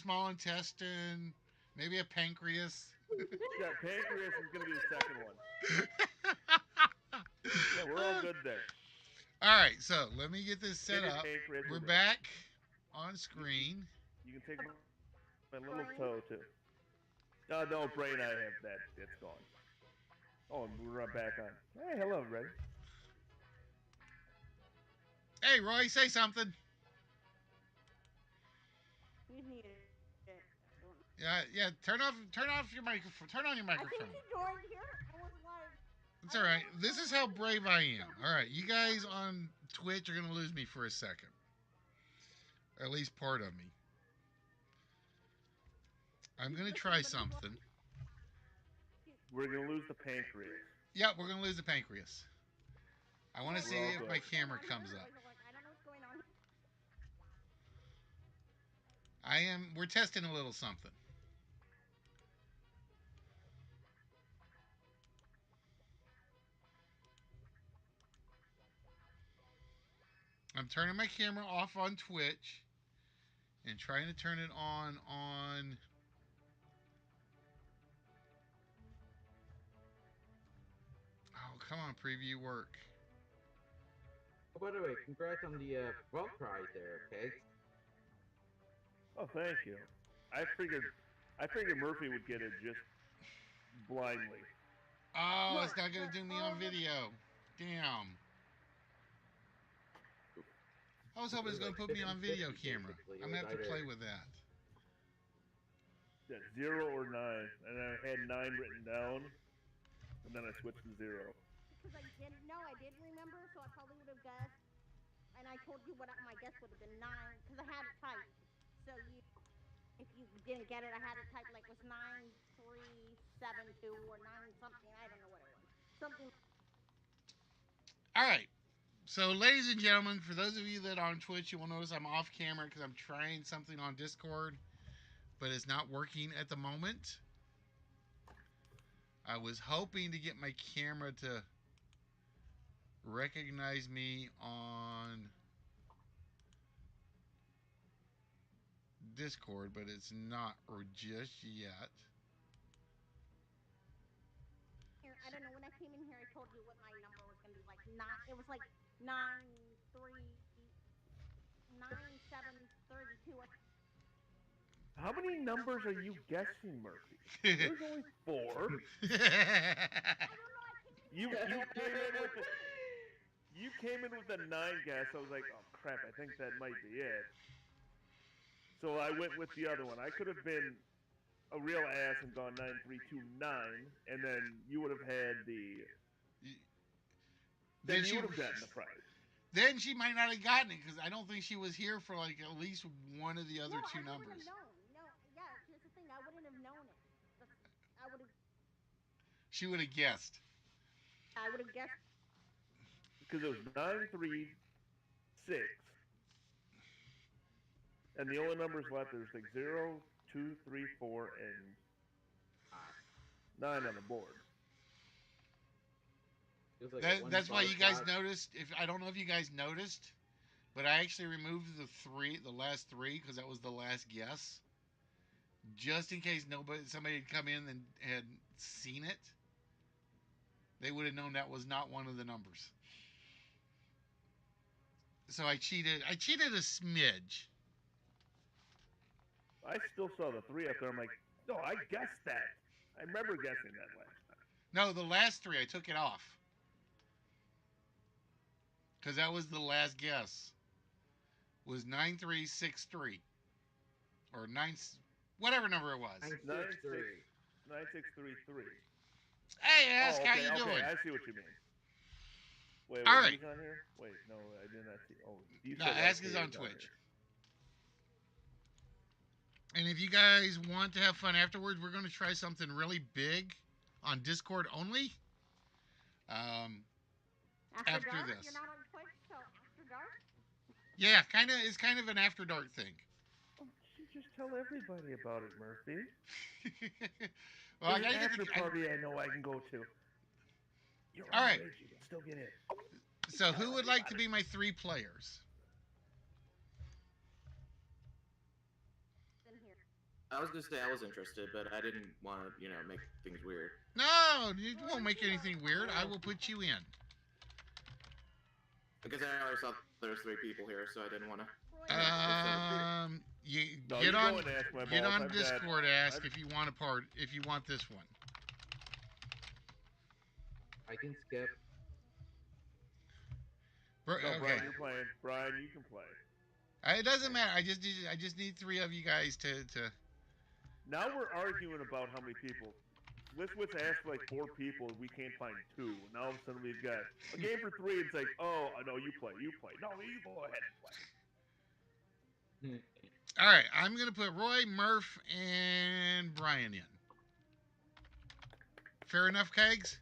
small intestine, maybe a pancreas. Yeah, pancreas is gonna be the second one. Yeah, we're all All good there. right, so let me get this set Kidney, up. pancreas, we're We're good. back on You, you, screen. you can take my little toe too. Brain. No, brain. I have that. It's gone. Oh, and we're back on. Hey, hello, everybody. Hey, Roy, say something. You need it. I don't know. Yeah, yeah. Turn off your microphone. Turn on your I think microphone. he joined here. I was like, It's I all don't know right. what's This going is on how here. brave I am. All right, you guys on Twitch are gonna lose me for a second, or at least part of me. I'm gonna try Listen, but he's something. We're gonna lose the pancreas. Yeah, we're gonna lose the pancreas. I want to like, see We're all if good. my what's going camera on here? comes I up. was like, I don't know what's going on. I am. We're testing a little something. I'm turning my camera off on Twitch and trying to turn it on. Oh, come on, preview work. Oh, by the way, congrats on the well prize there, okay? Oh, thank you. I figured, I figured Murphy would get it just blindly. Oh, Look, it's not gonna do me on video. Damn. I was hoping it was gonna put me on video camera. Basically. It I'm was gonna have to either play with that. Yeah, 0 or 9, and I had 9 written down, and then I switched to 0. Because I didn't know. I didn't remember, so I probably would have guessed. And I told you what my guess would have been 9, because I had it typed. So if you didn't get it, I had it typed like it was 9372 or 9 something. I don't know what it was. Something. All right. So, ladies and gentlemen, for those of you that are on Twitch, you will notice I'm off camera because I'm trying something on Discord, but it's not working at the moment. I was hoping to get my camera to recognize me on Discord, but it's not or just yet. Here, I don't know. When I came in here, I told you what my number was going to be like. Nine. It was like 93732. How many numbers are you guessing, Murphy? There's only 4. I don't know. I came in You here. came in with the you came in with a 9 guess. I was like, oh crap, I think that might be it. So I went with the other one. I could have been a real ass and gone 9329, and then you would have had the. Then you would have gotten the prize. Then she might not have gotten it because I don't think she was here for like at least one of the other No, two I wouldn't numbers. have known. No, yeah. Here's the thing. I wouldn't have known it. I would have. She would have guessed. I would have guessed. Because it was 936, and the only numbers left there's like 0, 2, 3, 4, and 9 on the board. Like That's why you guys shot. noticed. If I don't know if you guys noticed, but I actually removed the last 3, because that was the last guess, just in case somebody had come in and had seen it. They would have known that was not one of the numbers. So I cheated. I cheated a smidge. I still saw the 3 up there. I'm like, no, I guessed that. I remember guessing that last time. No, the last 3 I took it off because that was the last guess. Was 9363 or 9, whatever number it was. 963. 9633. Hey, Ask, okay, how you okay, doing? I see what you mean. Wait, All right. He's on here? Wait, no, I did not see. Oh, you No, said Ask okay, is on he's Twitch. here. And if you guys want to have fun afterwards, we're going to try something really big on Discord only. After dark? this. You're not on Twitch till after dark? Yeah, it's kind of an after dark thing. Oh, you just tell everybody about it, Murphy. Well, I There's gotta an get after the. party I know I can go to. You're All right. underage, you can still get in. So, who would like to be my 3 players? In here. I was gonna say I was interested, but I didn't want to, make things weird. No, you won't make anything weird. I will put you in. Because I already saw there was 3 people here, so I didn't want to. Roy, You No, get you on go and ask my get balls. on I've Discord. got, Ask I've, if you want if you want this one. I can skip. no, Okay. Brian, you're playing. Brian, you can play. It doesn't matter. I just need 3 of you guys to. Now we're arguing about how many people. Wits asked for like 4 people, and we can't find 2. Now all of a sudden we've got a game for 3. It's like, oh, no, you play. No, you go ahead and play. All right, I'm gonna put Roy, Murph, and Brian in. Fair enough, Kegs?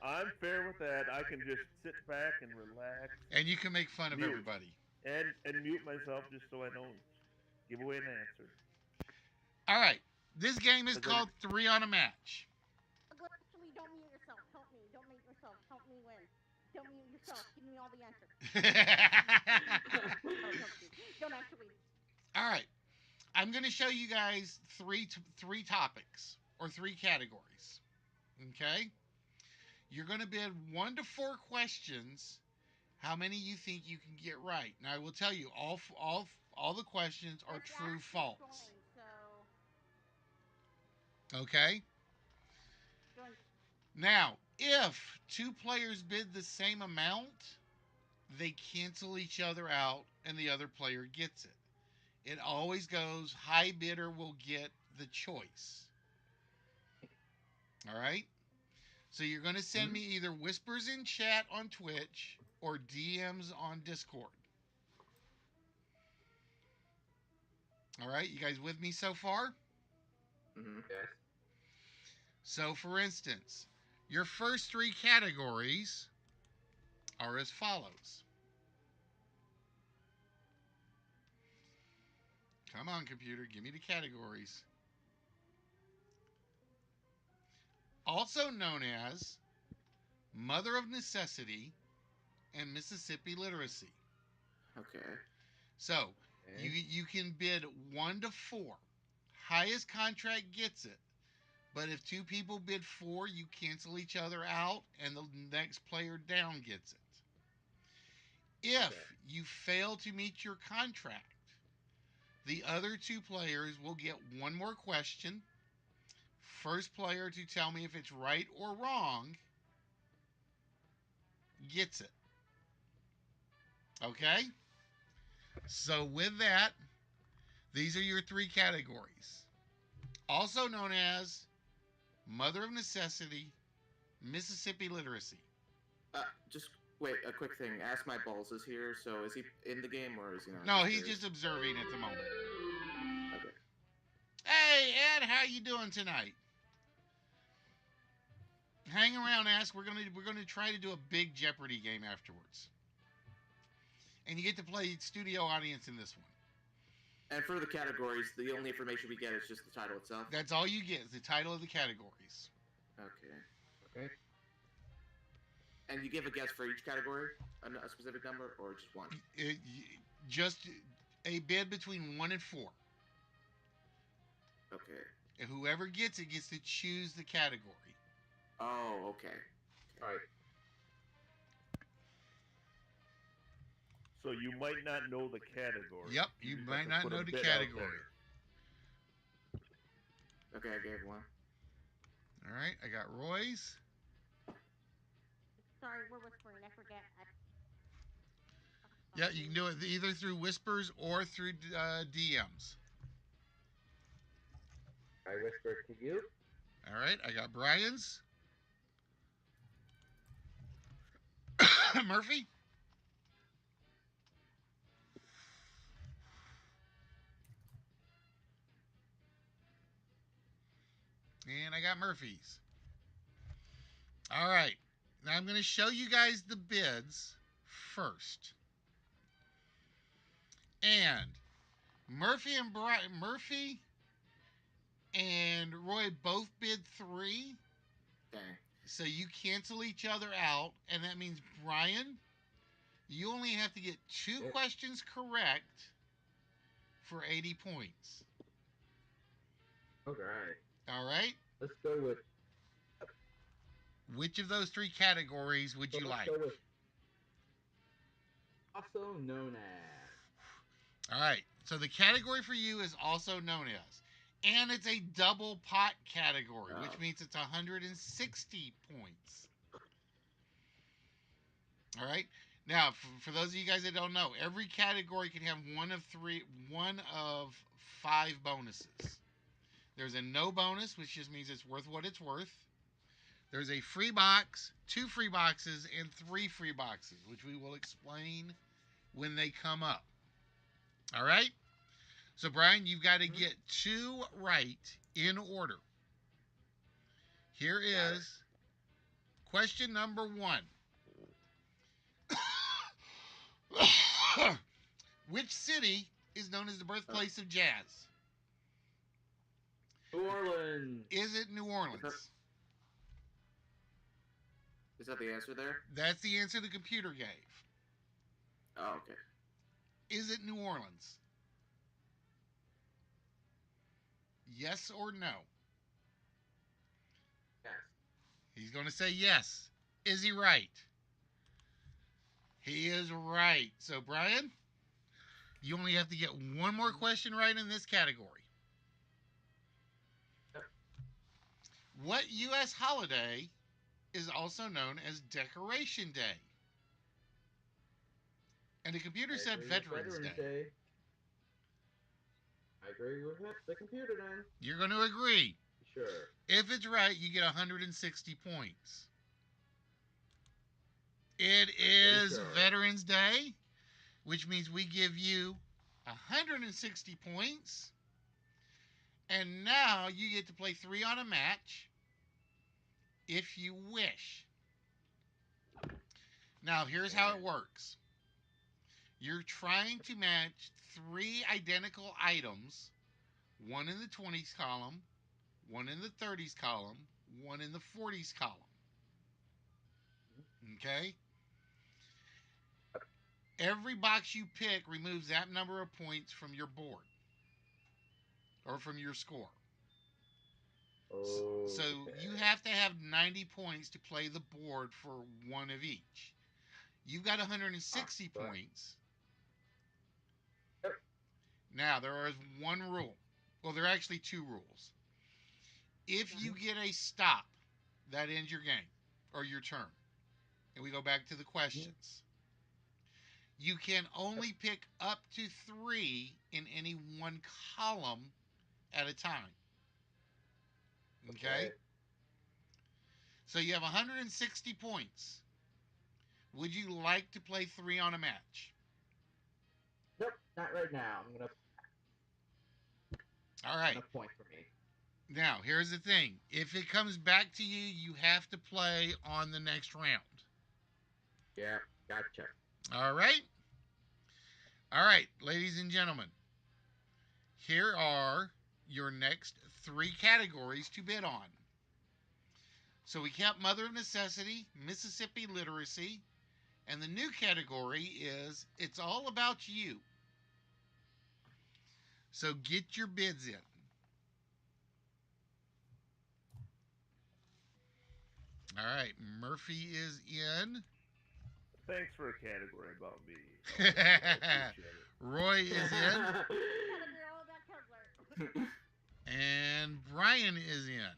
I'm fair with that. I can just sit back and relax And you can make fun of Mute. everybody. and mute myself just so I don't give away an answer. All right, this game is called 3 on a Match. actually, don't mute yourself. Help me. Don't mute yourself. Help me win. Don't mute yourself. Give me all the answers. Don't actually. All right, I'm gonna show you guys three topics or 3 categories. Okay, you're gonna bid 1 to 4 questions. How many you think you can get right? Now I will tell you all the questions are It's true actually false. joined, so Okay. join. Now, if 2 players bid the same amount, they cancel each other out and the other player gets it. It always goes high bidder will get the choice. All right? So you're going to send me either whispers in chat on Twitch or DMs on Discord. All right? You guys with me so far? Mm-hmm. Yes. So, for instance, your first 3 categories are as follows. Come on, computer, give me the categories. Also known as Mother of Necessity and Mississippi Literacy. Okay. So, Okay. you can bid 1 to 4. Highest contract gets it. But if 2 people bid 4, you cancel each other out and the next player down gets it. If you fail to meet your contract, the other 2 players will get 1 more question. First player to tell me if it's right or wrong gets it. Okay? So with that, these are your 3 categories. Also known as Mother of Necessity, Mississippi Literacy. Just wait. A quick thing. Ask My Balls is here. So is he in the game or is he not? No, he's here? just observing at the moment. Okay. Hey, Ed, how you doing tonight? Hang around, Ask. We're gonna try to do a big Jeopardy game afterwards, and you get to play studio audience in this one. And for the categories, the only information we get is just the title itself. That's all you get is the title of the categories. Okay. Okay. And you give a guess for each category, a specific number, or just one? Just a bid between 1 and 4. Okay. And whoever gets it gets to choose the category. Oh, okay. All right. So you might not know the category. Yep, you just might have to not put a know the bid out category. there. Okay, I gave one. All right, I got Roy's. Sorry, we're whispering. I forget. Yeah, you can do it either through whispers or through DMs. I whispered to you. All right, I got Brian's. Murphy. And I got Murphy's. All right. Now I'm going to show you guys the bids first. And Murphy and Roy both bid 3. Dang. So you cancel each other out, and that means Brian, you only have to get 2 questions correct for 80 points. Alright. All right. Let's go with. Which of those three categories would So you let's like? go with. Also known as. All right. So the category for you is also known as, and it's a double pot category, which Oh. means it's 160 points. All right. Now, for those of you guys that don't know, every category can have one of five bonuses. There's a no bonus, which just means it's worth what it's worth. There's a free box, 2 free boxes, and 3 free boxes, which we will explain when they come up. All right? So, Brian, you've got to get 2 right in order. Here is question number 1. Which city is known as the birthplace of jazz? New Orleans. Is it New Orleans? Is that the answer there? That's the answer the computer gave. Oh, okay. Is it New Orleans? Yes or no? Yes. He's going to say yes. Is he right? He is right. So, Brian, you only have to get one more question right in this category. Yep. What U.S. holiday is also known as Decoration Day? And the computer said Veterans Day. I agree with the computer then. You're going to agree. Sure. If it's right, you get 160 points. It is Veterans Day, which means we give you 160 points. And now you get to play 3 on a match if you wish. Now, here's how it works. You're trying to match 3 identical items, one in the 20s column, one in the 30s column, one in the 40s column. Okay? Every box you pick removes that number of points from your board or from your score. Oh. So you have to have 90 points to play the board for one of each. You've got 160 points. Yep. Now, there is one rule. Well, there are actually 2 rules. If you get a stop, that ends your game or your turn. And we go back to the questions. You can only pick up to 3 in any one column at a time. Okay? So you have 160 points. Would you like to play 3 on a match? Nope, not right now. All right. Enough point for me. Now, here's the thing. If it comes back to you, you have to play on the next round. Yeah, gotcha. All right? All right, ladies and gentlemen. Here are your next 3 categories to bid on. So we kept Mother of Necessity, Mississippi Literacy, and the new category is It's All About You. So get your bids in. All right, Murphy is in. Thanks for a category about me. I appreciate it. Roy is in. Category all about Kevlar. And Brian is in.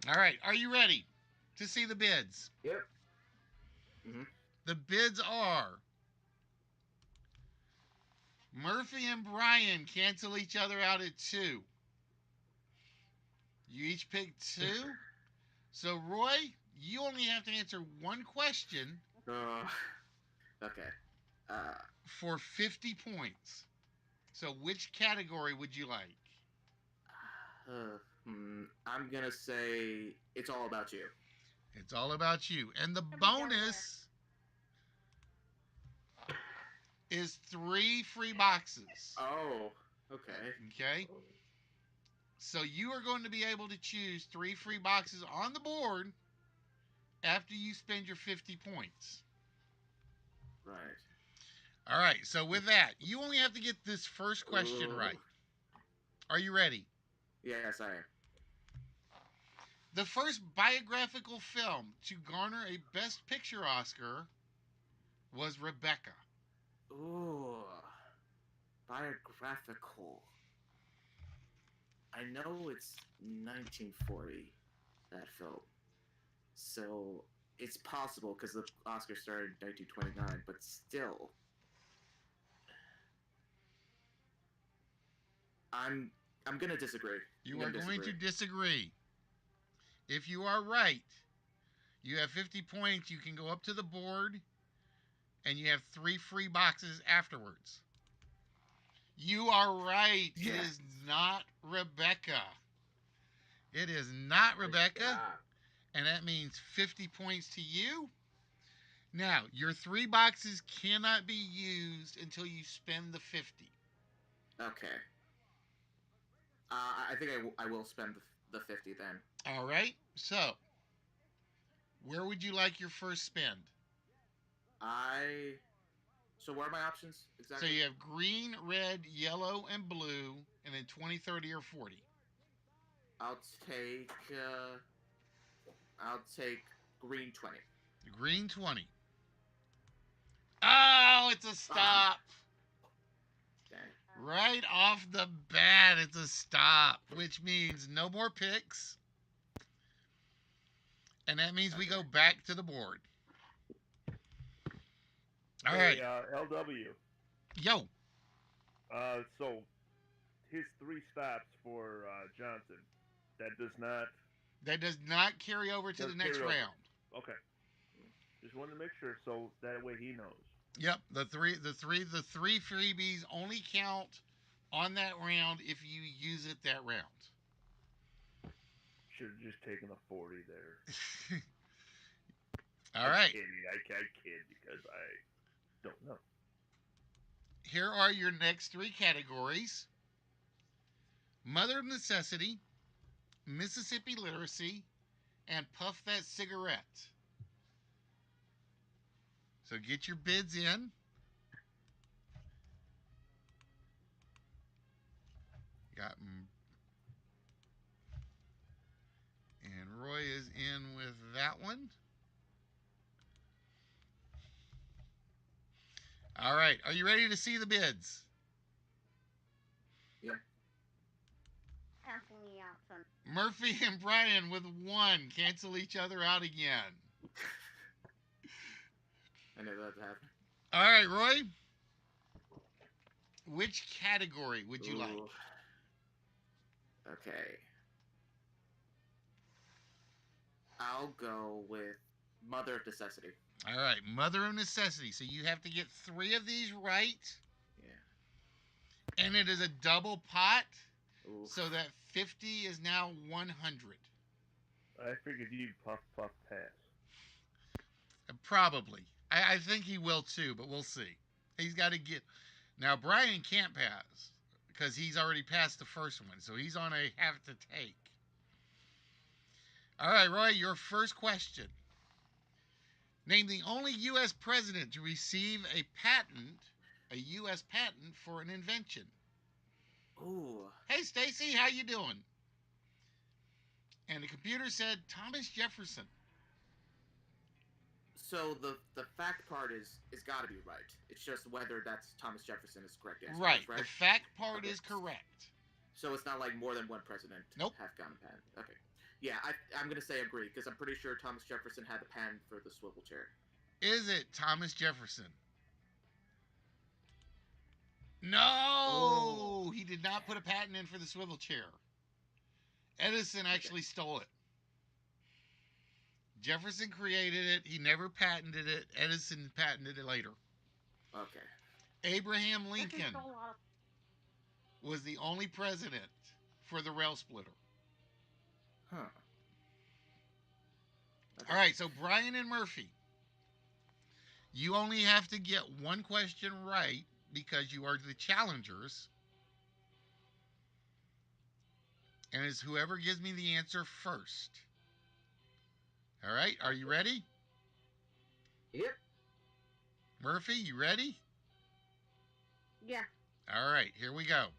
All right, are you ready to see the bids? Yep. Mm-hmm. The bids are Murphy and Brian cancel each other out at 2. You each pick 2. So, Roy, you only have to answer one question Okay. for 50 points. So, which category would you like? I'm gonna say It's All About You. It's all about you. And the From bonus is 3 free boxes. Oh, okay. Okay? So you are going to be able to choose 3 free boxes on the board after you spend your 50 points. Right. All right, so with that, you only have to get this first question Ooh. right. Are you ready? Yes, I am. The first biographical film to garner a Best Picture Oscar was Rebecca. Ooh, biographical. I know it's 1940, that film. So it's possible because the Oscar started in 1929, but still, I'm I'm gonna disagree. You are going to disagree. If you are right, you have 50 points. You can go up to the board, and you have 3 free boxes afterwards. You are right. Yeah. It is not Rebecca. It is not Rebecca, and that means 50 points to you. Now, your 3 boxes cannot be used until you spend the 50. Okay. I think I will spend the 50 then. All right. So, where would you like your first spend? So what are my options exactly? So you have green, red, yellow, and blue, and then 20, 30, or 40. I'll take green 20. Green 20. Oh, it's a stop. Dang. Right off the bat, it's a stop, which means no more picks. And that means we go back to the board. All right. LW. Yo. So his 3 stops for Johnson. That does not carry over to the Doesn't next carry over. round. Okay. Just wanted to make sure so that way he knows. Yep, the three freebies only count on that round if you use it that round. Should have just taken a 40 there. All right. I kid because I don't know. Here are your next 3 categories: Mother of Necessity, Mississippi Literacy, and Puff That Cigarette. So get your bids in. And Roy is in with that one. All right. Are you ready to see the bids? Yeah. Cancel me out, son. Murphy and Brian with 1 cancel each other out again. I know that happened. All right, Roy. Which category would you like? Okay. I'll go with Mother of Necessity. All right, Mother of Necessity. So you have to get 3 of these right. Yeah. And it is a double pot. Ooh. So that 50 is now 100. I figured you'd puff pass. Probably. I think he will too, but we'll see. He's got to get. Now, Brian can't pass because he's already passed the first one. So he's on a have to take. All right, Roy, your first question. Name the only U.S. president to receive a U.S. patent for an invention. Ooh. Hey, Stacy, how you doing? And the computer said Thomas Jefferson. So the fact part is got to be right. It's just whether that's Thomas Jefferson is correct answer. Right. Right. The fact part Okay. is correct. So it's not like more than one president Nope. have gotten a patent. Okay. Yeah, I'm gonna say agree because I'm pretty sure Thomas Jefferson had a patent for the swivel chair. Is it Thomas Jefferson? No, He did not put a patent in for the swivel chair. Edison actually stole it. Jefferson created it. He never patented it. Edison patented it later. Okay. Abraham Lincoln was the only president for the rail splitter. Huh. Okay. All right, so Brian and Murphy, you only have to get 1 question right because you are the challengers. And it's whoever gives me the answer first. All right, are you ready? Yep. Murphy, you ready? Yeah. All right, here we go.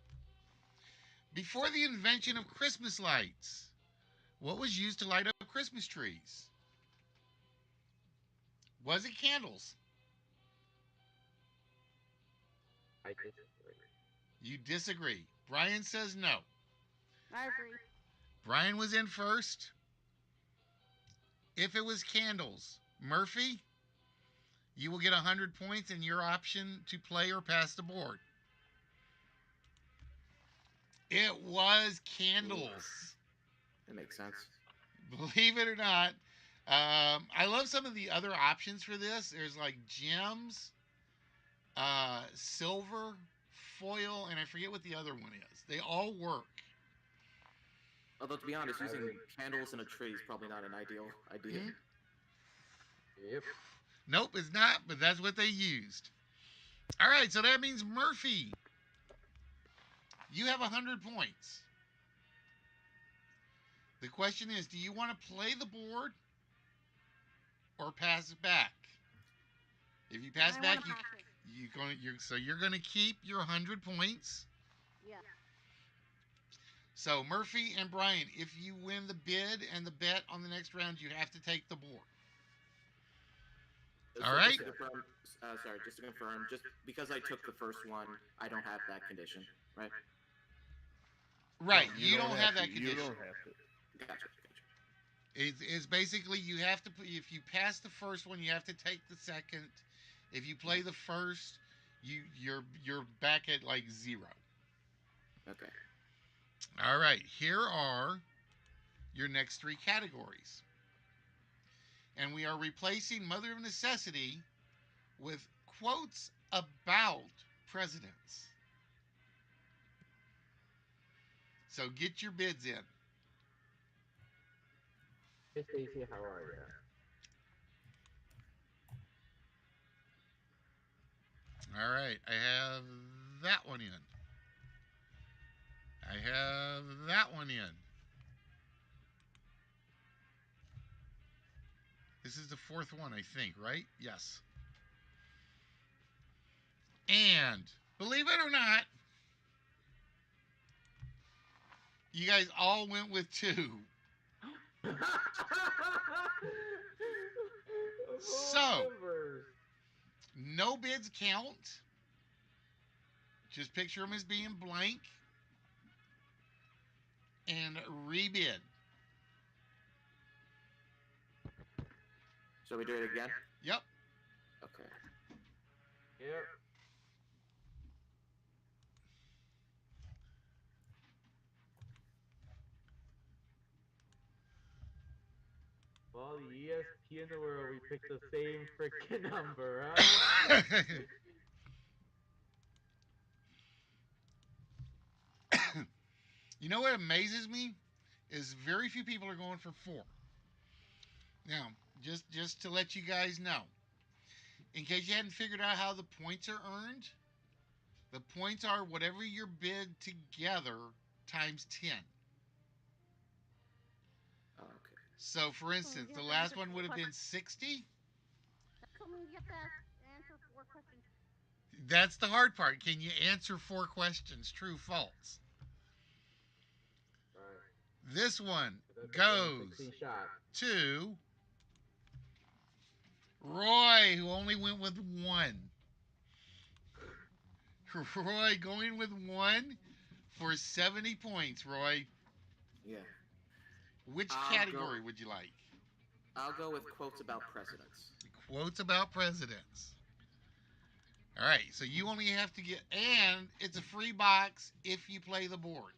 Before the invention of Christmas lights, what was used to light up Christmas trees? Was it candles? I disagree. You disagree. Brian says no. I agree. Brian was in first. If it was candles, Murphy, you will get 100 points and your option to play or pass the board. It was candles. That makes sense. Believe it or not. I love some of the other options for this. There's like gems, silver, foil, and I forget what the other one is. They all work. Although, to be honest, using candles in a tree is probably not an ideal idea. Yep. Nope, it's not, but that's what they used. All right, so that means Murphy, you have 100 points. The question is, do you want to play the board or pass it back? If you pass I back, wanna pass it. you're going to keep your 100 points. Yeah. So Murphy and Brian, if you win the bid and the bet on the next round, you have to take the board. All right. Just to confirm, just to confirm, just because I took the first one, I don't have that condition, right? Right. You don't have that You condition. don't have to. Gotcha. It's basically you have to. If you pass the first one, you have to take the second. If you play the first, you're back at like 0. Okay. All right. Here are your next 3 categories, and we are replacing Mother of Necessity with quotes about presidents. So get your bids in. Hey Stacy, how are you? All right, I have that one in. I have that one in. This is the 4th one, I think, right? Yes. And believe it or not, you guys all went with 2. So, no bids count. Just picture them as being blank. And rebid. So we do it again? Yep. Okay. Yep. Well, the ESP in the world, we picked the same freaking number, huh? You know what amazes me is very few people are going for 4. Now, just to let you guys know, in case you hadn't figured out how the points are earned, the points are whatever your bid together times 10. Oh, okay. So, for instance, you the have to last answer one would have 4 been 60. That told me you have to answer 4 questions. That's the hard part. Can you answer 4 questions? True, false. Right. This one That's a goes 16 shot. to Roy, who only went with 1. Roy going with 1 for 70 points, Roy. Yeah. Which I'll category go- would you like? I'll go with quotes about presidents. Quotes about presidents. All right, so you only have to get, and it's a free box if you play the board.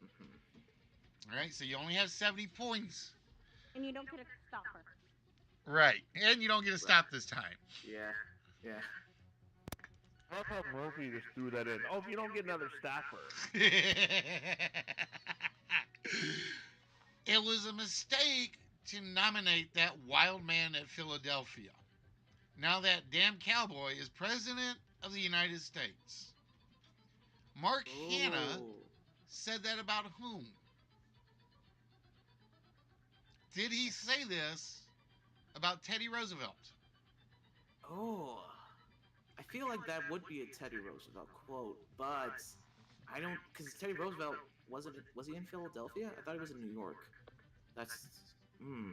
Mm-hmm. All right, so you only have 70 points. And you don't get a stopper. Right, and you don't get a stop this time. Yeah. I love how Murphy just threw that in. Oh, if you don't get another stopper. It was a mistake to nominate that wild man at Philadelphia. Now that damn cowboy is president of the United States. Mark Hanna Ooh. said that about whom? Did he say this about Teddy Roosevelt? Oh. I feel like that would be a Teddy Roosevelt quote, but I don't, because Teddy Roosevelt was he in Philadelphia? I thought he was in New York. That's hmm.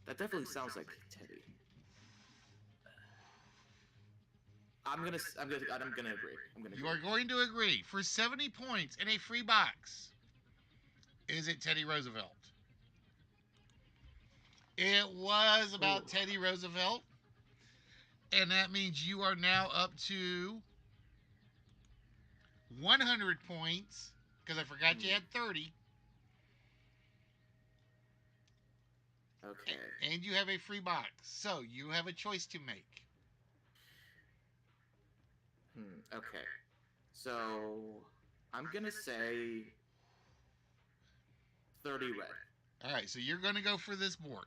That definitely sounds like Teddy. I'm gonna agree. I'm gonna You agree. are going to agree. For 70 points and a free box, is it Teddy Roosevelt? It was Ooh. about Teddy Roosevelt. And that means you are now up to 100 points because I forgot you had 30. Okay. And you have a free box. So you have a choice to make. Okay. So I'm gonna say 30 red. All right, so you're going to go for this board.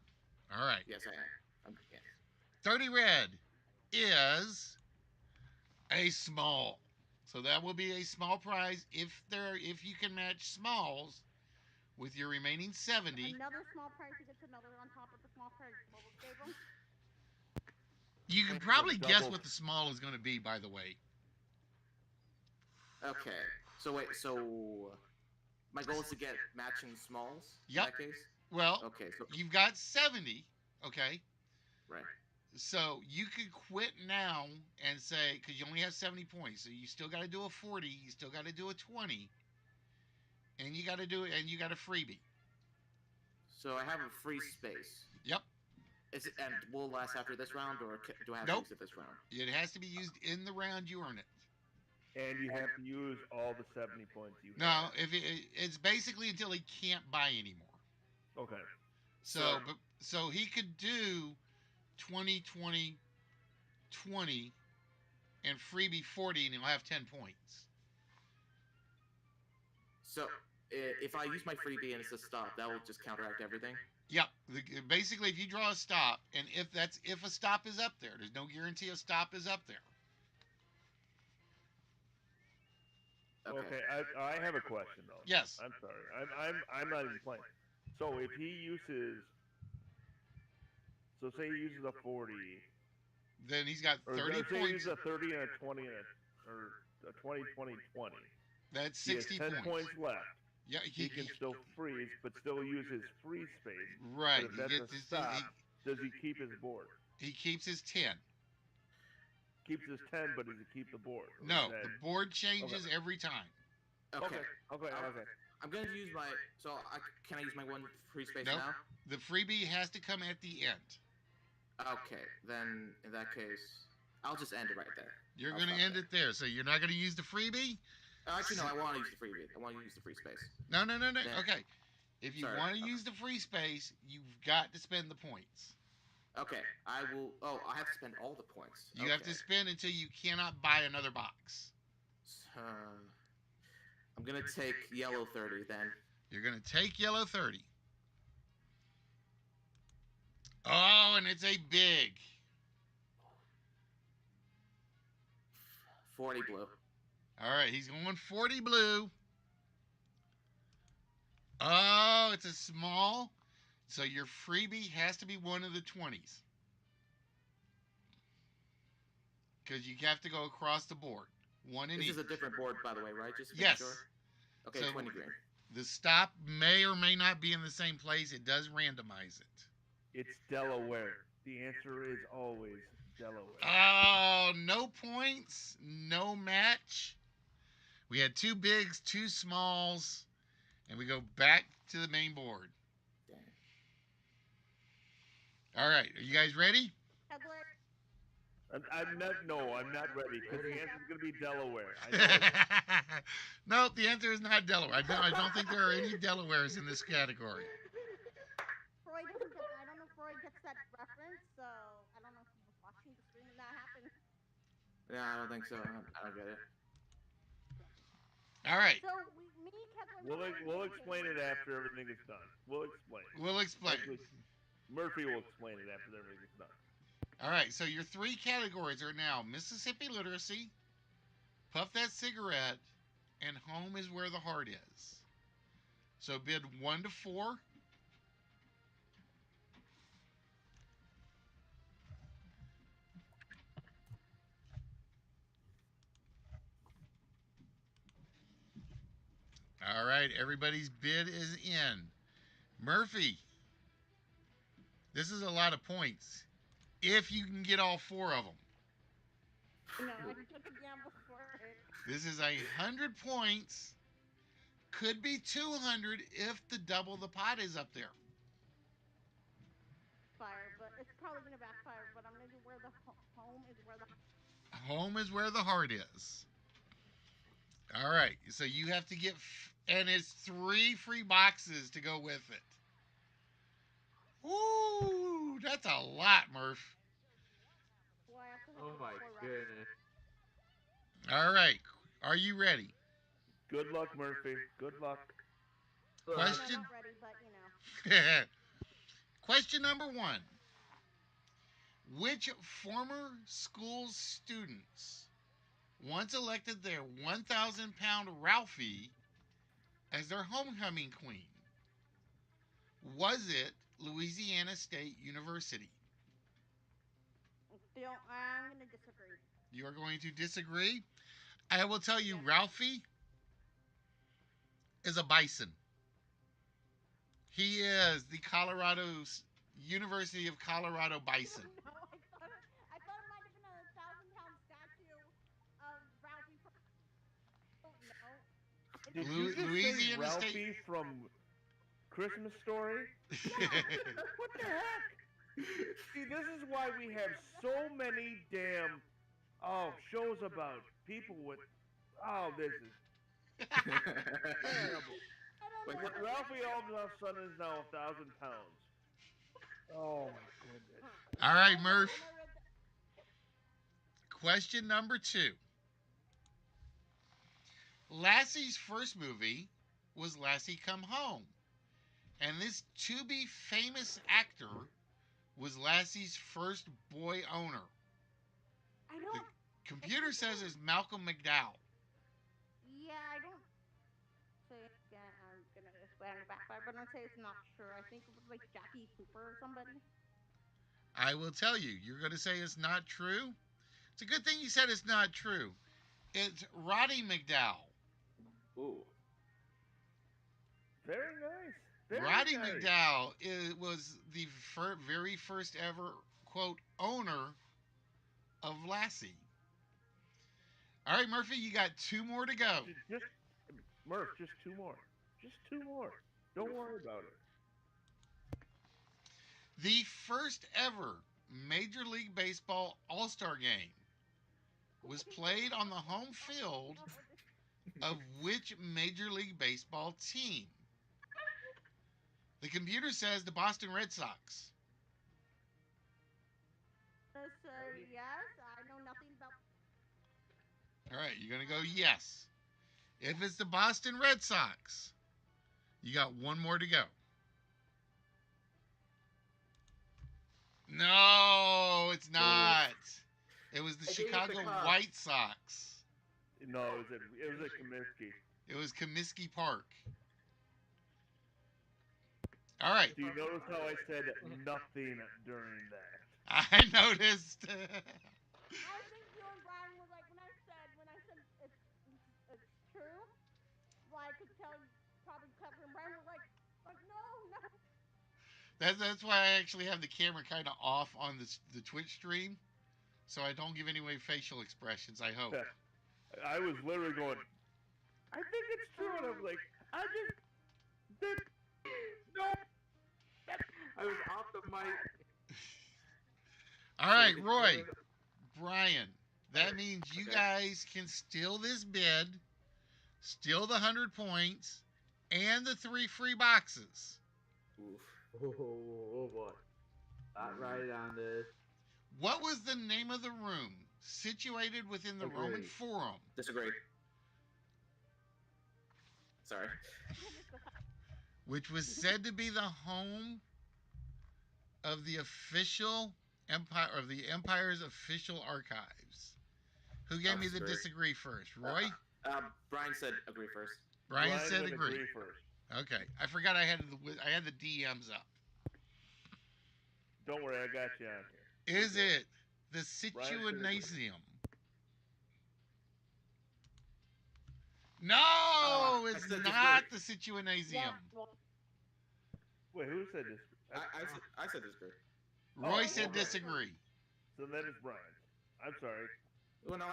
All right. Yes, I am. Yeah. 30 red is a small. So that will be a small prize if you can match smalls with your remaining 70. Another small prize to get another on top of the small prize Bubbles gave him. You can probably guess what the small is going to be, by the way. Okay. So wait. So my goal is to get matching smalls. Yep. In that case. Well, Okay. So you've got 70, okay? right. So you could quit now and say, because you only have 70 points, so you still got to do a 40, you still got to do a 20, and you got to do it, and you got a freebie. So I have a free space. Yep. Is it, and will it last after this round, or do I have to Nope. use it this round? It has to be used in the round you earn it. And you have to use all the 70 points you No, have. it's basically until he can't buy anymore. Okay. So he could do 20, 20, 20, and freebie 40, and he'll have 10 points. So if I use my freebie and it's a stop, that will just counteract everything. Yep. Basically, if you draw a stop, and if a stop is up there, there's no guarantee a stop is up there. Okay. I have a question though. Yes. I'm sorry. I'm not even playing. So if he uses, so say he uses a 40, Then he's got or 30 say he points. uses a 30 and a 20 or a 20, 20, 20. That's He has 60 10 points left. Yeah, He can still freeze, but still use his free space. right. But if that's a stop, does he keep his board? He keeps his 10. Keeps his 10, but does he keep the board? Or No, is that- the board changes every time. Okay. Okay. I'm going to use my. So can I use my one free space Nope. now? The freebie has to come at the end. Okay. Then in that case, I'll just end it right there. You're I'll going to stop end there. it there. So you're not going to use the freebie? Actually, no. I want to use the freebie. I want to use the free space. No. Then- Okay. If you Sorry. want to use the free space, you've got to spend the points. Okay. I will. Oh, I have to spend all the points. You have to spend until you cannot buy another box. I'm gonna take yellow 30 then. You're going to take yellow 30. Oh, and it's a big. 40 blue. All right, he's going 40 blue. Oh, it's a small. So your freebie has to be one of the 20s. Because you have to go across the board. One in This each. is a different board, by the way, right? Just to make Yes. sure. Okay, So- 20 green. The stop may or may not be in the same place. It does randomize it. It's Delaware. The answer is always Delaware. Oh, no points, no match. We had two bigs, two smalls, and we go back to the main board. Dang. All right, are you guys ready? Headler, I'm not ready because the answer is going to be Delaware. I know it. Nope, the answer is not Delaware. I don't think there are any Delawares in this category. Freud doesn't get, I don't know if Freud gets that reference, so I don't know if he was watching the stream when that happened. Yeah, I don't think so. I don't get it. All right, So me, Kevin, We'll explain it after everything is done. We'll explain. we'll explain. Actually, Murphy will explain it after everything is done. All right, so your three categories are now Mississippi literacy, puff that cigarette, and home is where the heart is. So bid 1 to 4. All right, everybody's bid is in. Murphy, this is a lot of points. If you can get all four of them. No, I took a gamble for it. This is 100 points. Could be 200 if the double the pot is up there. Fire, but it's probably gonna backfire. But I'm gonna do where the home is where the. Home is where the heart is. All right, so you have to get, and it's 3 free boxes to go with it. Ooh, that's a lot, Murph. Well, I also have Oh to my four rounds. goodness. All right, are you ready? Good luck, Murphy. Good luck. I'm Question. not ready, but you know. Question number 1. Which former school students once elected their 1,000-pound Ralphie as their homecoming queen? Was it Louisiana State University? Still, I'm gonna disagree. You are going to disagree? I will tell you, Yes. Ralphie is a bison. He is the University of Colorado bison. No, I thought it might have been a 1,000-pound statue of Ralphie from. Oh no. Did It's you just say Louisiana Ralphie State. from Christmas Story? What the heck? See, this is why we have so many damn shows about people with. Oh, this is terrible. I don't Wait, know. what- Ralphie all of a sudden is now 1,000 pounds. Oh my goodness. All right, Hold on, Murph. when I read that- Question number 2. Lassie's first movie was Lassie Come Home. And this to be famous actor was Lassie's first boy owner. I don't. Computer says it's Malcolm McDowell. Yeah, I don't. Say it again. I'm gonna explain the backfire, but I'm gonna say it's not true. I think it was like Jackie Cooper or somebody. I will tell you, you're going to say it's not true? It's a good thing you said it's not true. It's Roddy McDowell. Ooh. Very nice. Very Roddy nice. McDowell was the very first ever, quote, owner of Lassie. All right, Murphy, you got 2 more to go. Just Murph, just 2 more. Just 2 more. Don't worry about it. The first ever Major League Baseball All-Star game was played on the home field of which Major League Baseball team? The computer says the Boston Red Sox. Let's say yes. I know nothing about. All right, you're going to go yes. If it's the Boston Red Sox, you got 1 more to go. No, it's not. It was the I gave it Chicago the Cubs. White Sox. No, it was a Comiskey. It was Comiskey Park. All right, Do you notice how I said nothing during that? I noticed. I think you and Brian were like when I said it's true. Well, I could tell you probably Pepper and Brian were like no. That's why I actually have the camera kind of off on the Twitch stream, so I don't give any way facial expressions. I hope. I was literally going, I think it's true, and I'm like, I just did no. I was off the mic. All right, Roy, Brian. That means you guys can steal this bid, steal the 100 points, and the 3 free boxes. Oof. Oh boy. Not right on this. What was the name of the room situated within the Roman Agreed. Forum, Disagree. Sorry. which was said to be the home of the official empire of the empire's official archives? Who gave me the Disagree. disagree first? Roy? Brian said agree first. Brian said would agree. first. Okay, I forgot I had the DMs up. Don't worry, I got you on here. Is it the Brian said agree. Situationasium? No, I it's said not disagree. the Situationasium. Well, Wait, who said this? I said disagree. Roy Oh, said okay. disagree. So then it's Brian. I'm sorry. Well, no,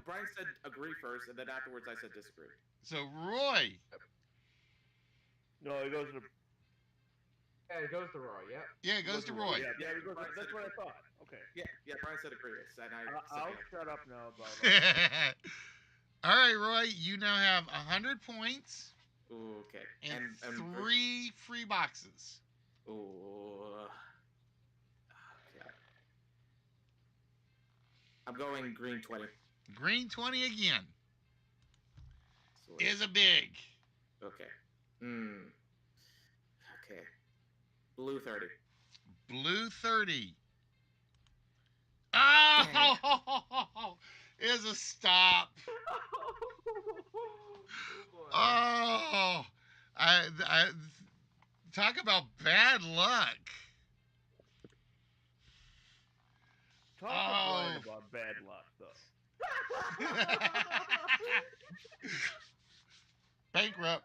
Brian said agree first, and then afterwards I said disagree. So Roy, No, it goes to. Yeah, it goes to Roy. Yep. yeah, it goes to Roy. Yeah, Yeah, it goes, Brian that's said what I agree. thought. Okay. Yeah, Brian said agree, and I I'll said shut up now about All right, Roy, you now have 100 points okay. and, And 3 free boxes. Oh. Okay. I'm going green 20. Green 20 again Sweet. is a big. Okay. Okay. Blue 30. Blue 30. Oh, is a stop. Oh, I talk about bad luck. Talk to Brian about bad luck, though. Bankrupt.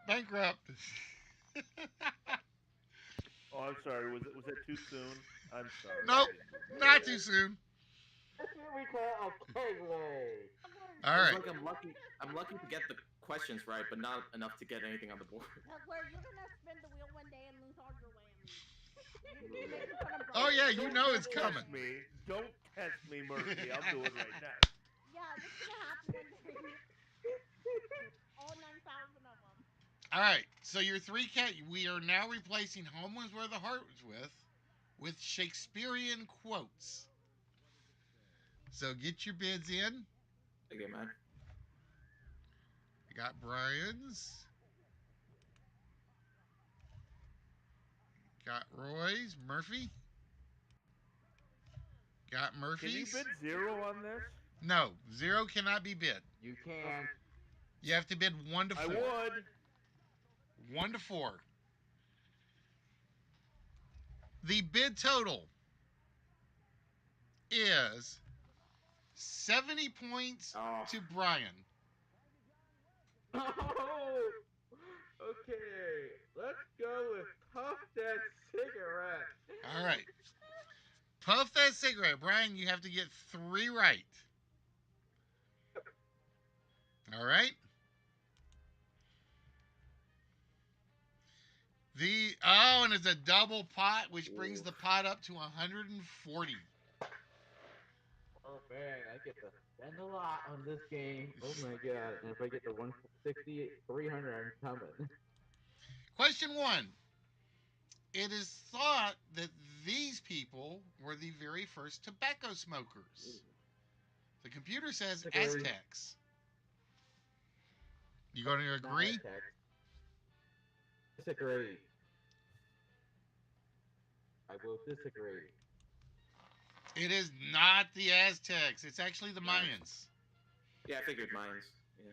Oh, I'm sorry. Was that too soon? I'm sorry. Nope, not too soon. That's what we call a kegley. All right. It's like I'm lucky to get the questions right, but not enough to get anything on the board. where you're gonna spin the wheel one day and lose all your whammies. Oh yeah, you know it's Test coming. me. Don't test me, Murphy. I'll do it right now. Yeah, this is gonna happen one day. All 9,000 of them. All right. So your 3 cat. We are now replacing "Home Was Where the Heart Was" with Shakespearean quotes. So get your bids in. Okay, man. I got Brian's. Got Roy's. Murphy. Got Can you Murphy's. bid 0 on this? No, 0 cannot be bid. You can. You have to bid 1 to 4. I would. 1 to 4. The bid total is 70 points Oh. to Brian. Oh, okay. Let's go with Puff That Cigarette. All right. Puff that cigarette. Brian, you have to get 3 right. All right. And it's a double pot, which brings the pot up to 140. Oh man, I get to spend a lot on this game. Oh my god. And if I get to 160, 300, I'm coming. Question 1. It is thought that these people were the very first tobacco smokers. The computer says Agree. Aztecs. You going to agree? Disagree. I will disagree. It is not the Aztecs. It's actually the Mayans. Yeah, I figured mines. Yeah.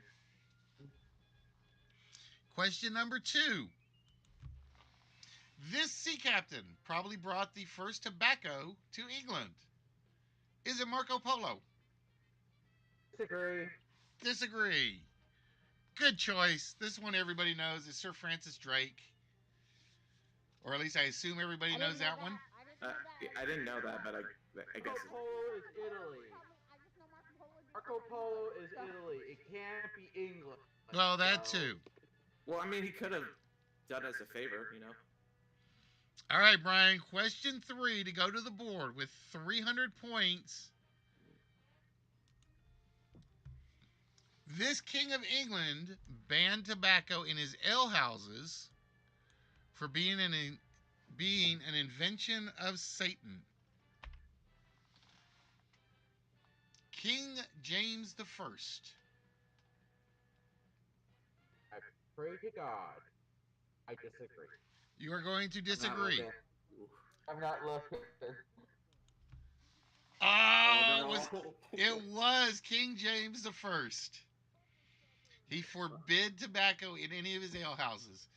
Question number 2. This sea captain probably brought the first tobacco to England. Is it Marco Polo? Disagree. Disagree. Good choice. This one everybody knows is Sir Francis Drake. Or at least I assume everybody knows that one. I didn't know that, but I guess. Marco Polo is Italy. Marco Polo is Italy. It can't be England. Well, that too. Well, I mean, he could have done us a favor, you know. All right, Brian. Question 3 to go to the board with 300 points. This King of England banned tobacco in his alehouses for being an invention of Satan. King James I. I pray to God. I disagree. You are going to disagree. I'm not looking. It was King James I. He forbid tobacco in any of his alehouses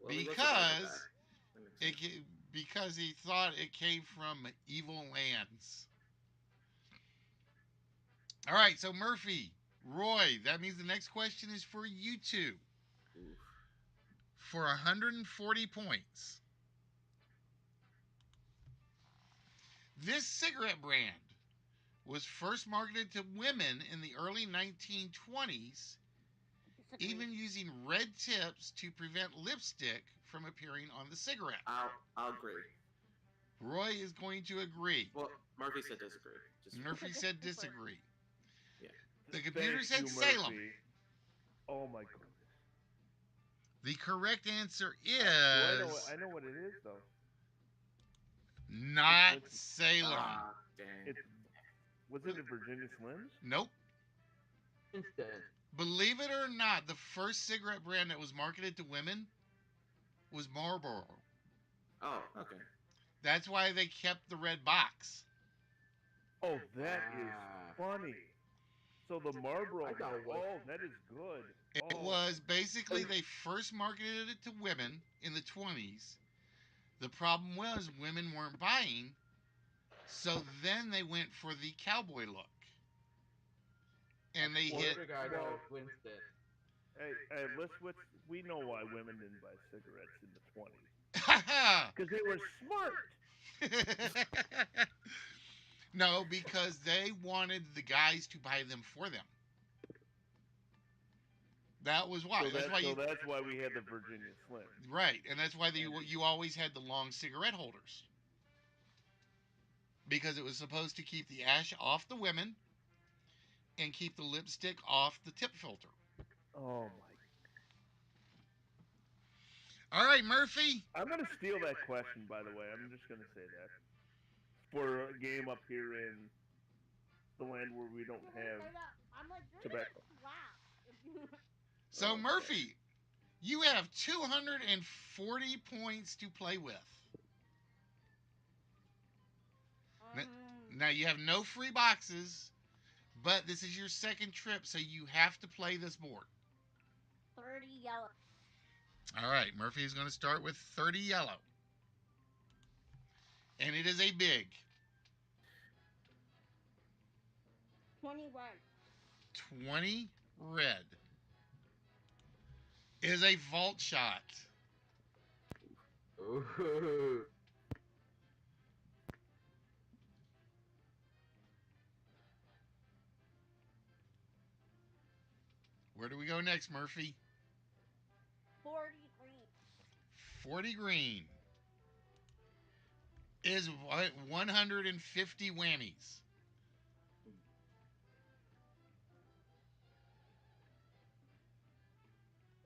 because he thought it came from evil lands. All right, so Murphy, Roy, that means the next question is for you two. for 140 points. This cigarette brand was first marketed to women in the early 1920s, Disagree. even using red tips to prevent lipstick from appearing on the cigarette. I'll agree. Roy is going to agree. Well, Murphy said disagree. Murphy said disagree. Yeah. The computer said Thank you, Salem. Murphy. Oh my goodness. The correct answer is I know what it is though. not It's- Salem. Ah, dang. Was it a Virginia Slims? Nope. Instant. Believe it or not, the first cigarette brand that was marketed to women was Marlboro. Oh, okay. That's why they kept the red box. Oh, that is Ah. funny. So the Marlboro. I got one. Oh, that is good. It Oh. was basically they first marketed it to women in the 20s. The problem was women weren't buying, so then they went for the cowboy look. And they Well, hit. the guy Well- was Winston. Hey, we know why women didn't buy cigarettes in the 20s. Ha Because they were smart. ha! No, because they wanted the guys to buy them for them. That was why. So That's why you. that's why we had the Virginia Slim. Right, and that's why you always had the long cigarette holders. Because it was supposed to keep the ash off the women and keep the lipstick off the tip filter. Oh my. All right, Murphy. I'm gonna steal that question, by the way. I'm just gonna say that for a game up here in the land where we don't have. I'm like, you're tobacco. gonna slap. So, Okay. Murphy, you have 240 points to play with. Now, you have no free boxes, but this is your second trip, so you have to play this board. 30 yellow. All right, Murphy is going to start with 30 yellow. And it is a big. 20 red. 20 red. Is a vault shot. Ooh. Where do we go next, Murphy? 40 green. 40 green. Is 150 whammies.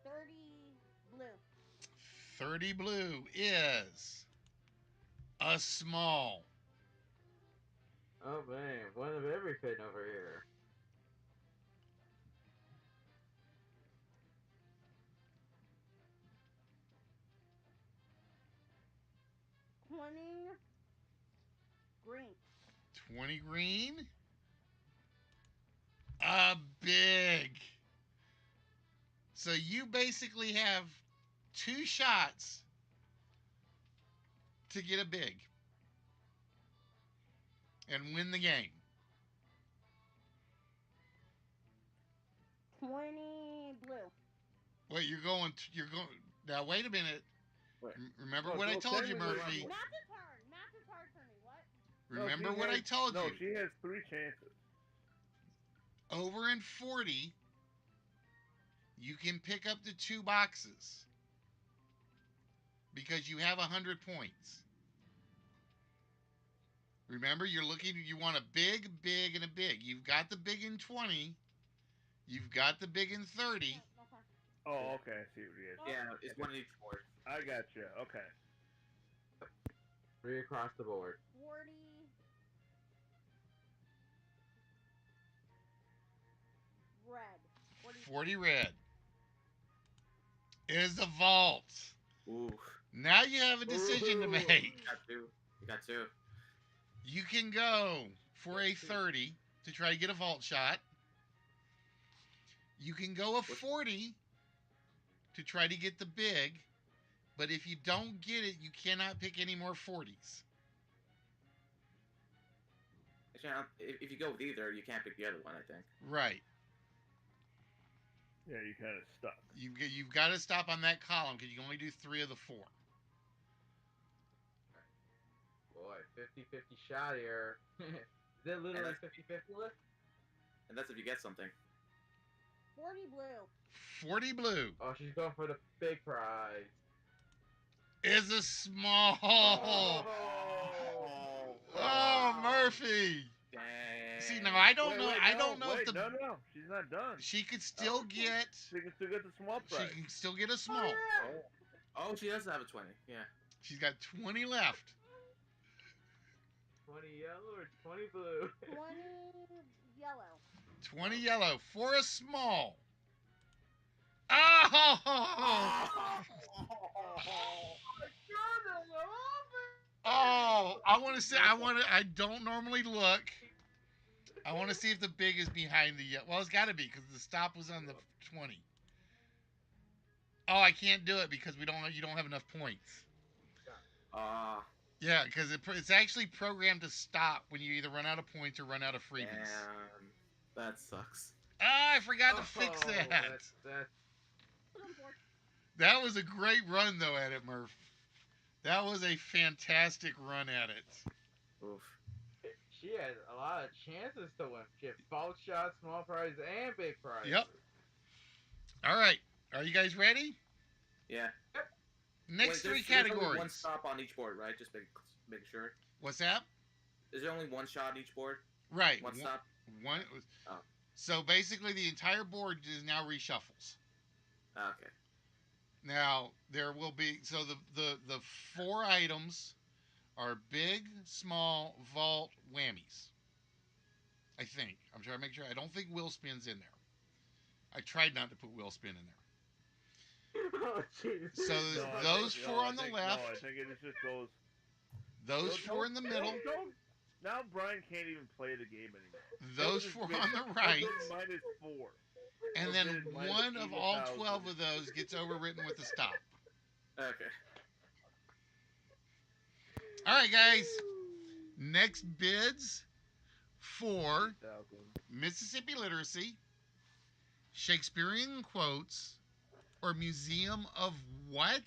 30 blue. 30 blue is a small. Oh man, one of everything over here. Green. 20 green. A big. So you basically have 2 shots to get a big and win the game. 20 blue. Wait, you're going. Now wait a minute. What? Remember Oh, what I so told you, technically we're Murphy. Not the turn. Not the turn, turning. What? Remember No, she what I has- told No, you. she has 3 chances. Over in 40, you can pick up the 2 boxes because you have 100 points. Remember, you want a big, big, and a big. You've got the big in 20. You've got the big in 30. Okay. Oh, okay. I see what it is. Yeah, it's one of each board. I got you. Okay. 3 across the board. 40 red. 40 red. Is the vault. Ooh, Now you have a decision to Ooh. make. you got two. You got two. You can go for a 30 to try to get a vault shot. You can go a 40 to try to get the big. But if you don't get it, you cannot pick any more 40s. Actually, if you go with either, you can't pick the other one. I think. Right. Yeah, you're kind of stuck. You've got to stop on that column because you can only do 3 of the 4. Boy, 50-50 shot here. Is it literally 50-50 list? And that's if you get something. 40 blue. 40 blue Oh, she's going for the big prize. is a small. Oh, Oh, Murphy. Dang. See, now I don't know. I don't know if the no, she's not done. she could still get. She can still get the small She prize. can still get a small. Oh, she does have a 20. Yeah. She's got 20 left. 20 yellow or 20 blue? 20 yellow. 20 yellow for a small. Oh! Oh, I want to say I don't normally look. I want to see if the big is behind the well, it's got to be because the stop was on the 20. Oh, I can't do it because you don't have enough points. Yeah, because it's actually programmed to stop when you either run out of points or run out of freebies. Damn. That sucks. Ah, I forgot to fix that. That was a great run though at it, Murph. That was a fantastic run at it. Oof. She had a lot of chances to win. She had bulk shots, small prize, and big prize. Yep. All right. Are you guys ready? Yeah. Next 3 There's categories. only one stop on each board, right? Just making sure. What's that? Is there only one shot on each board? Right. One stop? One. Oh. So basically, the entire board is now reshuffles. Okay. Now there will be the 4 items are big, small, vault, whammies. I think I'm trying to make sure. I don't think wheel spin's in there. I tried not to put wheel spin in there. Oh, jeez. So those 4 on the left. No, I think it is just those. Those 4 in the middle. Now Brian can't even play the game anymore. Those 4 on the right. Minus 4. And then one of all 12 of those gets overwritten with a stop. Okay. All right, guys. Next bids for Mississippi Literacy, Shakespearean Quotes, or Museum of what?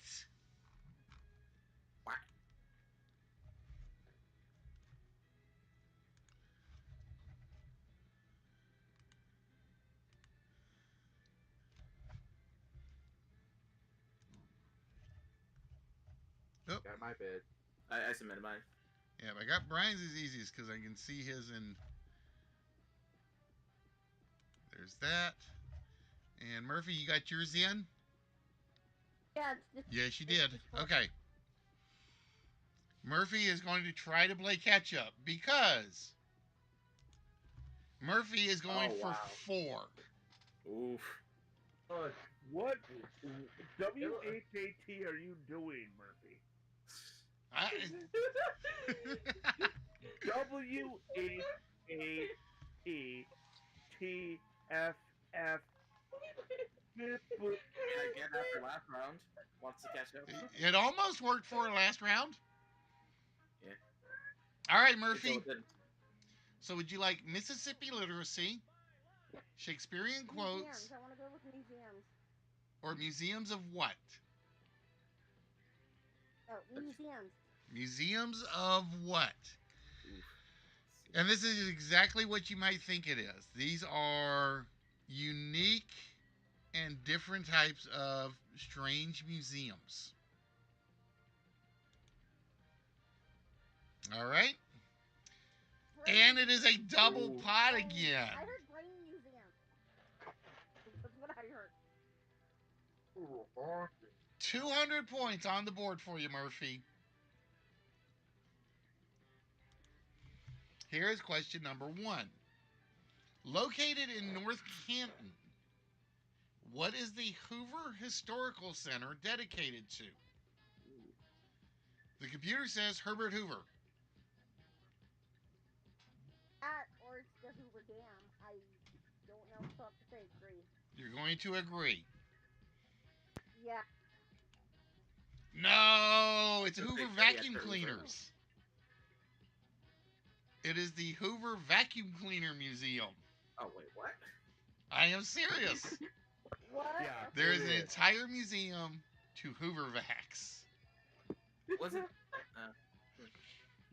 Oh. Got my bid. I submitted mine. Yeah, but I got Brian's as easiest because I can see his in. There's that. And Murphy, you got yours in? Yeah, Yes, you did. Okay. Murphy is going to try to play catch up because Murphy is going for 4. Oof. What WHAT are you doing, Murphy? WHATTFF. Can I get after last round? Wants to catch up? It almost worked for last round. Yeah. All right, Murphy. So then- So would you like Mississippi Literacy, Shakespearean Quotes, museums. I want to go with museums. or museums of what? Oh, museums. Museums of what? And this is exactly what you might think it is. These are unique and different types of strange museums. All right? And it is a double pot again. I heard Brain Museum. That's what I heard. 200 points on the board for you, Murphy. Here is question number 1. Located in North Canton, what is the Hoover Historical Center dedicated to? The computer says Herbert Hoover. That or it's the Hoover Dam. I don't know what to say. Agree. You're going to agree. Yeah. No, it's It's a Hoover big Vacuum theater. Cleaners. It is the Hoover Vacuum Cleaner Museum. Oh wait, what? I am serious. What? Yeah. There is it an entire museum to Hoovervax. Was it?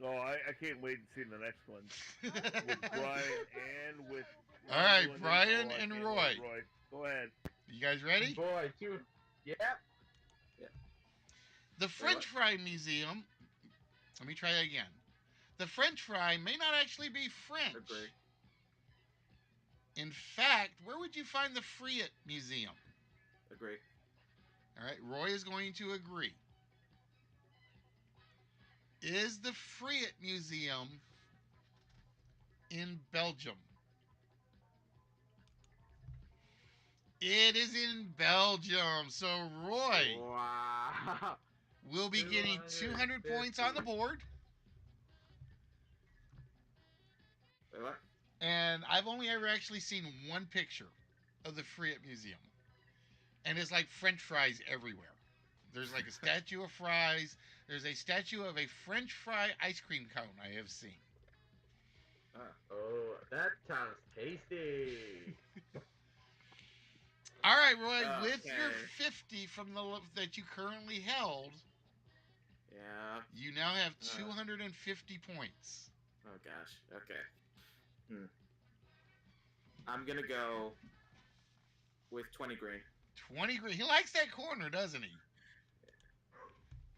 Oh, I can't wait to see the next one with Brian and with. All right, doing this. Brian I and can't Roy. wait, Roy, go ahead. You guys ready? Boy, two. Yep. The French Fry Museum. Let me try that again. The French fry may not actually be French. Agree. In fact, where would you find the Friet Museum? Agree. All right, Roy is going to agree. Is the Friet Museum in Belgium? It is in Belgium. So Roy Wow. will be getting 200 points on the board. Wait, what? And I've only ever actually seen one picture of the Friet Museum. And it's like French fries everywhere. There's like a statue of fries. There's a statue of a French fry ice cream cone I have seen. Oh, that sounds tasty. All right, Roy, Okay. with your 50 from the that you currently held, Yeah. you now have 250 points. Oh gosh. Okay. I'm gonna go with 20 green. 20 green. He likes that corner, doesn't he?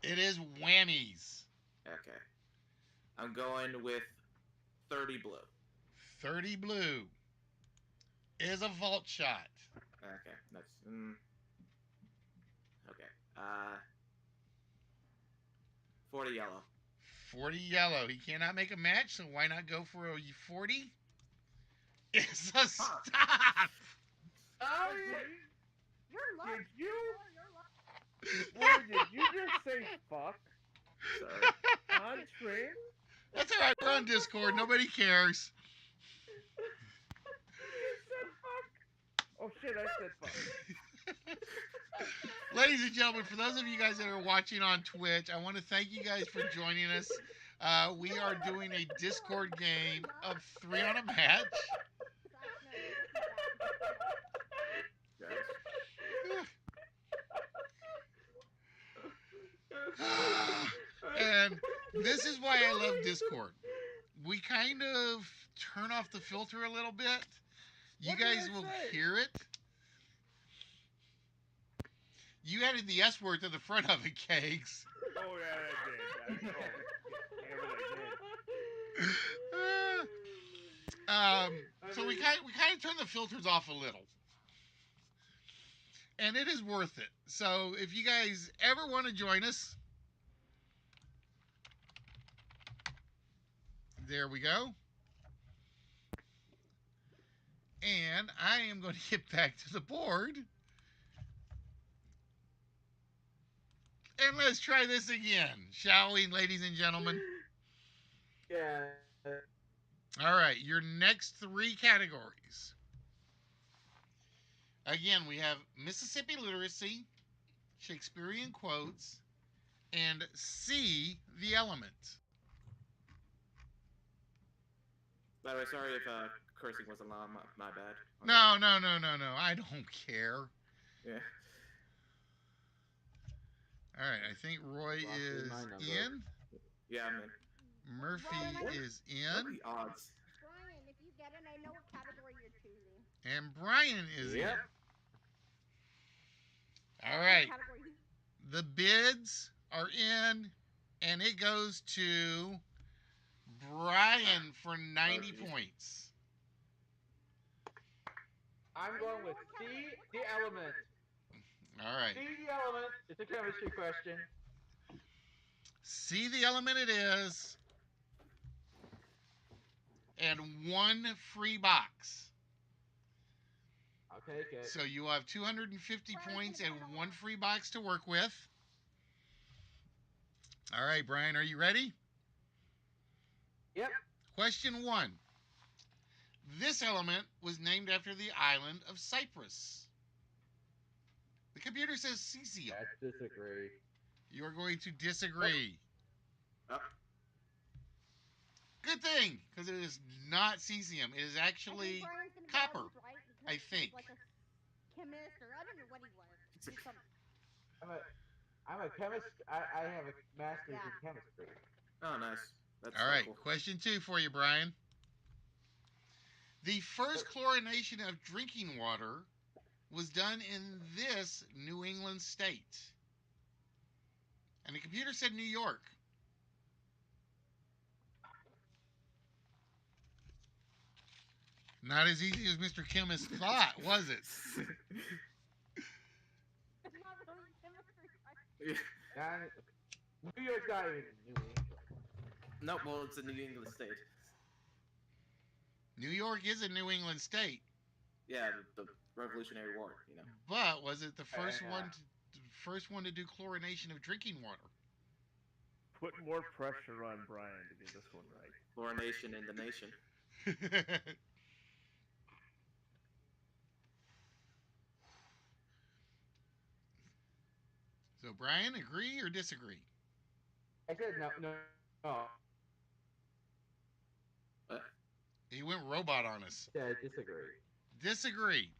It is whammies. Okay. I'm going with 30 blue. 30 blue is a vault shot. Okay. That's okay. 40 yellow. 40 yellow. He cannot make a match, so why not go for a 40? It's a stop. Oh, You're lucky. Did you? You're lucky. Roy, did you just say fuck Sorry. on stream? That's all right. We're on Discord. Nobody cares. You said fuck. Oh shit, I said fuck. Ladies and gentlemen, for those of you guys that are watching on Twitch, I want to thank you guys for joining us. We are doing a Discord game of 3 on a match. Gosh. And this is why I love Discord. We kind of turn off the filter a little bit. You What did guys I will say? hear it. You added the S word to the front of it, Kegs. Oh yeah, I did. So we kind of turn the filters off a little, and it is worth it. So if you guys ever want to join us, there we go. And I am going to get back to the board. And let's try this again, shall we, ladies and gentlemen? yeah. All right, your next 3 categories. Again, we have Mississippi literacy, Shakespearean quotes, and C, the element. By the way, sorry if cursing wasn't allowed. My bad. No. I don't care. Yeah. All right, I think Roy Lost in is my number. in. Yeah, I'm in. Murphy What? is What are in. the odds? Brian, if you get it, I know what category you're choosing. And Brian is Yep. in. All right, What category the bids are in, and it goes to Brian for 90 geez. points. I'm going with C, the element. All right. C, the element. It's a chemistry question. See the element it is. And 1 free box. I'll take it. So you have 250 points and 1 free box to work with. All right, Brian, are you ready? Yep. Question 1. This element was named after the island of Cyprus. The computer says cesium. Let's disagree. You're going to disagree. Oh, Good thing, because it is not cesium. It is I actually think Brian's gonna be copper, always right because I he's think. like chemist or I don't know what he was. It's a- He's some, I'm a chemist. I have a master's in Yeah. chemistry. Oh, nice. That's All right, cool. question 2 for you, Brian. The first chlorination of drinking water was done in this New England state. And the computer said New York. Not as easy as Mr. Chemist thought, was it? it's not really chemistry. And New York's not even New England. No, well, it's a New England state. New York is a New England state, Yeah, the Revolutionary War. but was it the first Yeah. one to do chlorination of drinking water? Put more pressure on Brian to get this one right. Chlorination in the nation. So, Brian, agree or disagree? I said no. What? He went robot on us. I said disagree. Disagree.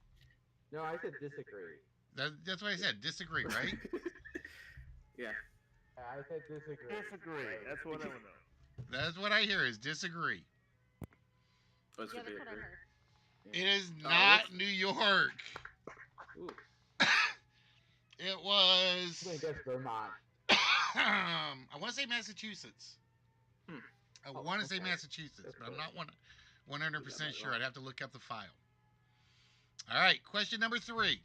No, I said disagree. That's what I said. Disagree, right? Yeah. I said disagree. Disagree. That's what I want to know. That's what I hear is disagree. What's Yeah, should be that's what I agree? heard. It is Oh, not what's- New York. Ooh. It was. I'm gonna guess Vermont. I want to say Massachusetts. Hmm. I Oh, want to say okay. Massachusetts, That's but I'm close. not 100% sure. wrong. I'd have to look up the file. All right, question number 3.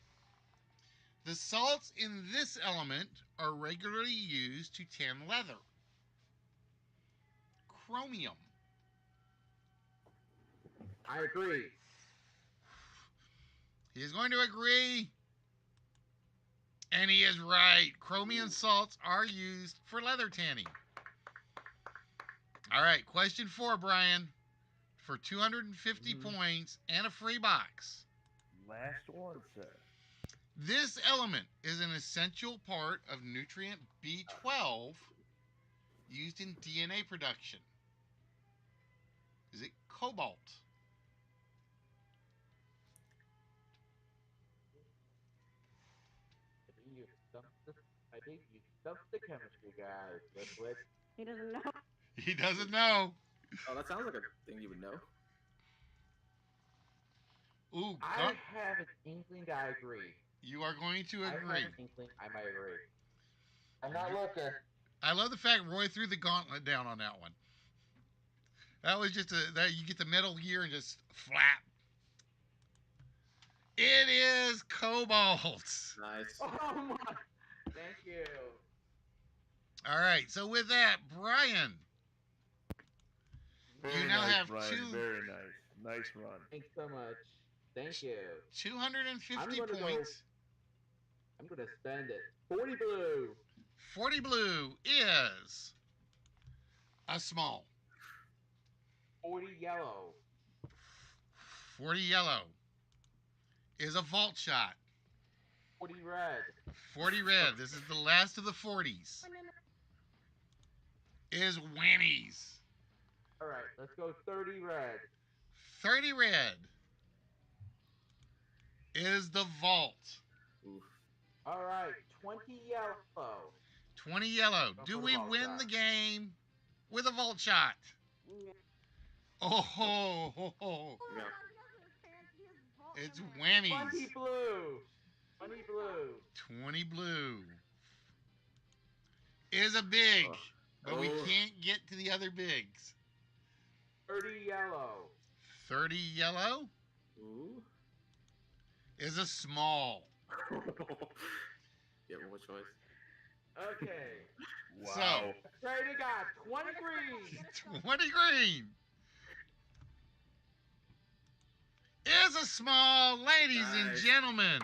The salts in this element are regularly used to tan leather. Chromium. I agree. He is going to agree. And he is right. Chromium salts are used for leather tanning. All right, question 4, Brian. For 250 points and a free box. Last one, sir. This element is an essential part of nutrient B12 used in DNA production. Is it cobalt? I think you stumped the chemistry guys. That's what. He doesn't know. He doesn't know. Oh, that sounds like a thing you would know. Ooh, I have an inkling that I agree. you are going to I have agree. an inkling I might agree. I'm not looking. I love the fact Roy threw the gauntlet down on that one. That was just that you get the Metal Gear and just flap. It is cobalt. Nice. Oh my! Thank you. All right, so with that, Brian, Very now nice, have Brian. two- Very nice. Nice run. Thanks so much. Thank you. 250 I'm gonna go- points. I'm gonna spend it. 40 blue. 40 blue is a small. 40 yellow. 40 yellow is a vault shot. 40 red. 40 red, this is the last of the 40s, is whammies. All right, let's go 30 red. 30 red is the vault. Oof. All right, 20 yellow. 20 yellow. Go Do for the we vault win shot. the game with a vault shot? Yeah. Oh, ho, ho, ho. Yeah. It's 20 whammies. blue. 20 blue. 20 blue is a big, Oh. but we Oh. can't get to the other bigs. 30 yellow. 30 yellow Ooh. is a small. Yeah, one more choice. Okay. Wow. Pray to God. 20 green. 20 green is a small. Ladies and Nice. gentlemen,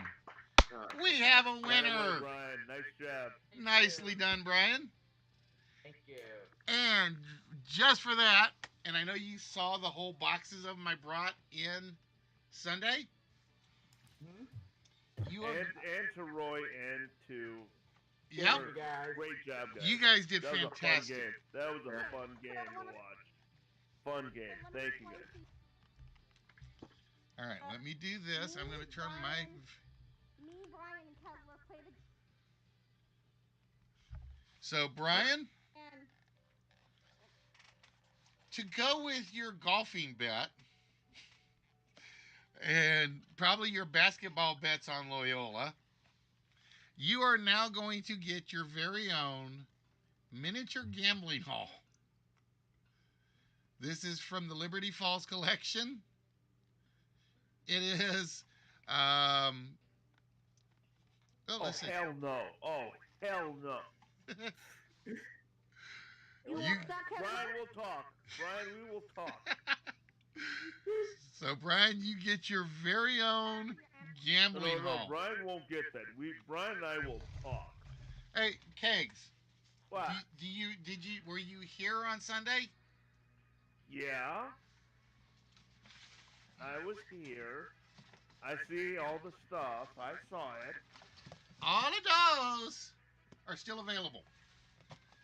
Uh, we have a Right away, winner. Brian. Nice job. Nicely done, Brian. Thank you. And just for that, and I know you saw the whole boxes of them I brought in Sunday. Hmm? You are, And to Roy and to yep, Thank you guys. great job, guys. you guys did that was a fun fantastic. game. That was a Yeah. fun game to watch. Fun game. Thank you, guys. All right, let me do this. I'm going to turn my me, Brian, and Kevlar played a So, Brian, and to go with your golfing bet and probably your basketball bets on Loyola, you are now going to get your very own miniature gambling hall. This is from the Liberty Falls collection. It is, well, Oh let's see. hell no! Oh hell no! you You- want that, Brian Kevlar? will talk. Brian, we will talk. So, Brian, you get your very own No, gambling no, hall. Brian won't get that. Brian and I will talk. Hey, Kegs, What? were you here on Sunday? Yeah, I was here. I see all the stuff. I saw it. All of those are still available.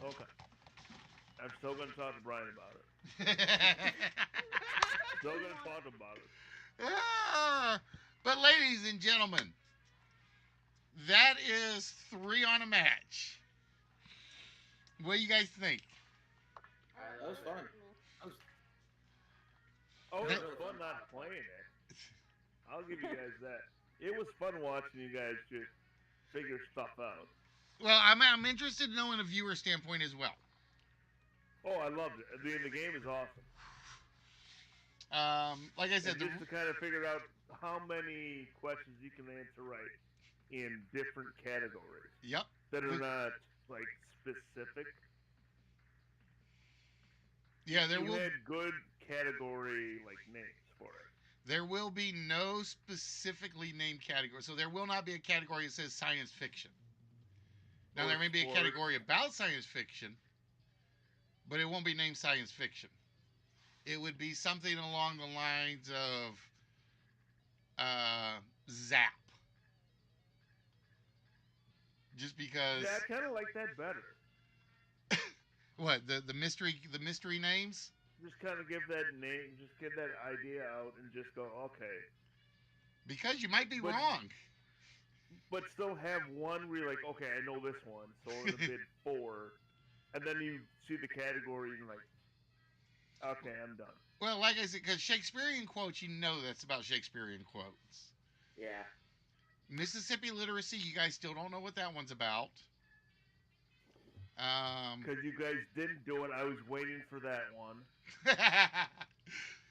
Okay. I'm still gonna talk to Brian about it. Still gonna talk about it. But, ladies and gentlemen, that is 3 on a match. What do you guys think? That was fun. That was, Oh, it That- was fun not playing it. I'll give you guys that. It was fun watching you guys just figure stuff out. Well, I'm interested in knowing a viewer standpoint as well. Oh, I loved it. The game is awesome. Like I And said, just to kind of figure out how many questions you can answer right in different categories yep. that are not like specific. Yeah, there You will had good category like names for it. there will be no specifically named category. So there will not be a category that says science fiction. Now Or there may be a sports. category about science fiction, but it won't be named science fiction. It would be something along the lines of Zap. Just because Yeah, I kind of like that better. what the mystery names? Just kind of give that name, just get that idea out, and just go okay. Because you might be But- wrong. But still have one where you're like, okay, I know this one, so we're gonna bid 4, and then you see the category and you're like, okay, I'm done. Well, like I said, because Shakespearean quotes, you know that's about Shakespearean quotes. yeah. Mississippi literacy, you guys still don't know what that one's about. Because you guys didn't do it, I was waiting for that one.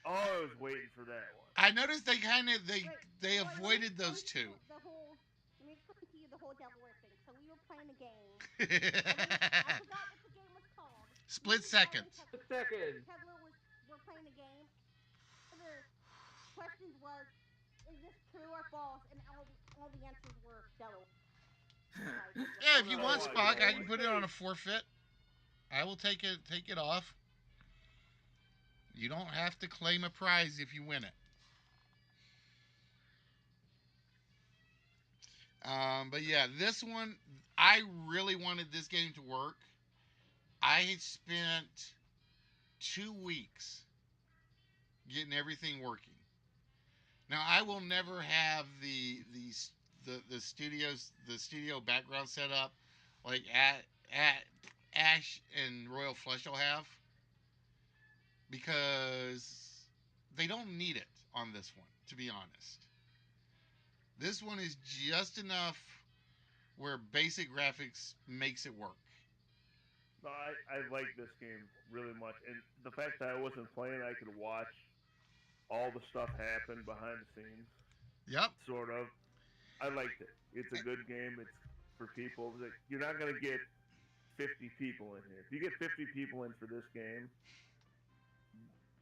Oh, I was waiting for that one. I noticed they Wait, they let me avoided explain those to two. you let me explain to you the whole Delaware thing. So we were playing a game. I forgot what the game was called. Split Me, Brian, seconds. Kevlar- Second. Kevlar were playing a game. The questions was, is this true or false? And all the answers were Delaware. Yeah, if you No, want I Spock, I don't. can put it on a forfeit. I will take it off. You don't have to claim a prize if you win it. But yeah, this one, I really wanted this game to work. I had spent 2 weeks getting everything working. Now I will never have the studio background set up like at Ash and Royal Flush will have, because they don't need it on this one, to be honest. This one is just enough where basic graphics makes it work. No, I like this game really much, and the fact that I wasn't playing, I could watch all the stuff happen behind the scenes, Yep. sort of. I liked it. It's a good game. It's for people. Like, you're not gonna get 50 people in here. If you get 50 people in for this game,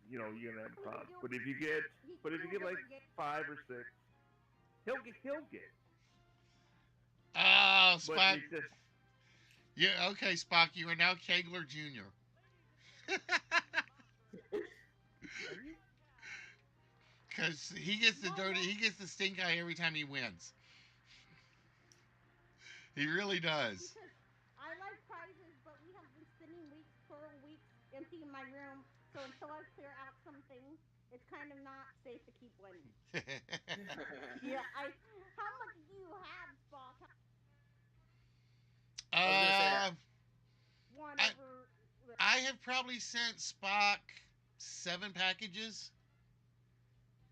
you're gonna have a problem. But if you get like 5 or 6, he'll get. Oh, But Spock. it's just, Yeah, okay, Spock. You are now Kegler Jr. Because he gets the stink eye every time he wins. He really does. Because I like prizes, but we have been spending several weeks emptying my room. So until I clear out some things, it's kind of not safe to keep winning. Yeah, how much do you have I was gonna say One I- over. I have probably sent Spock 7 packages,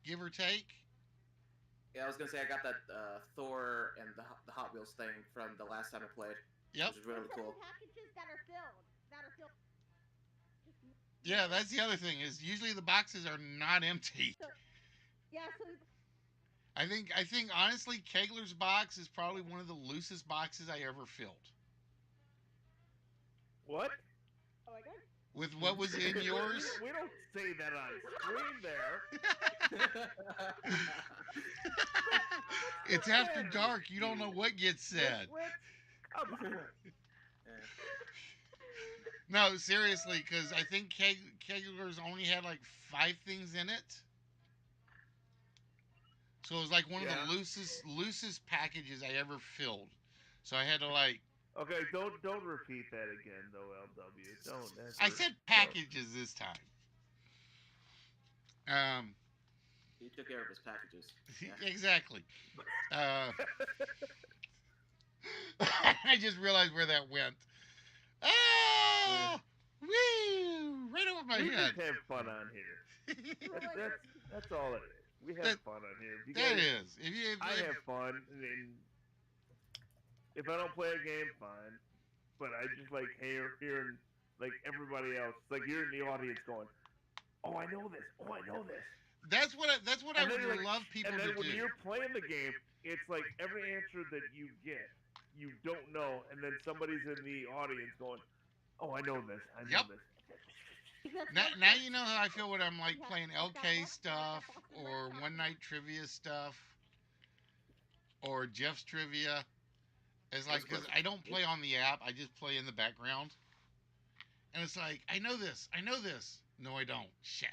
give or take. yeah, I was gonna say I got that Thor and the Hot Wheels thing from the last time I played, Yep. which is really cool. Packages that are filled. Yeah, that's the other thing is usually the boxes are not empty. Yeah, so I think honestly Kegler's box is probably one of the loosest boxes I ever filled. What? oh my god. With what was in yours? We don't say that on screen there. It's after dark. You don't know what gets said. Wits, come on. No, seriously, because I think Kegler's only had like 5 things in it. So it was like one of Yeah. the loosest packages I ever filled. So I had to like. Okay, don't repeat that again, though, LW. Don't. Ever, I said packages this time. He took care of his packages. Yeah. Exactly. I just realized where that went. Oh, woo! Right over my We head. just have fun on here. That's all it is. We have That- fun on here. If you That guys- is. If I have fun, and if I don't play a game, fine. But I just like hearing like everybody else, like you're in the audience going, "Oh, I know this. Oh, I know this." That's what I And then, would like, love people And to then when do. you're playing the game, it's like every answer that you get, you don't know, and then somebody's in the audience going, "Oh, I know this. I know Yep. this." Now you know how I feel when I'm like playing LK stuff or one night trivia stuff or Jeff's trivia. It's like because I don't play on the app, I just play in the background, and it's like I know this. No, I don't. Shit.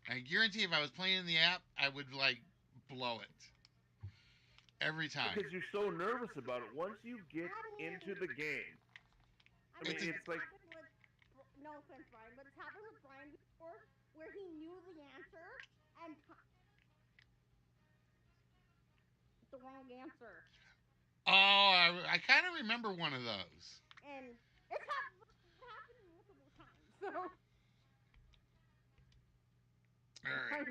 I guarantee if I was playing in the app, I would like blow it every time. Because you're so nervous about it. Once you get into the game, I mean, it's like No offense, Brian, but it's happened with Brian before, where he knew the answer and the wrong answer, Oh, I kind of remember one of those. and it's happened multiple times. So All right.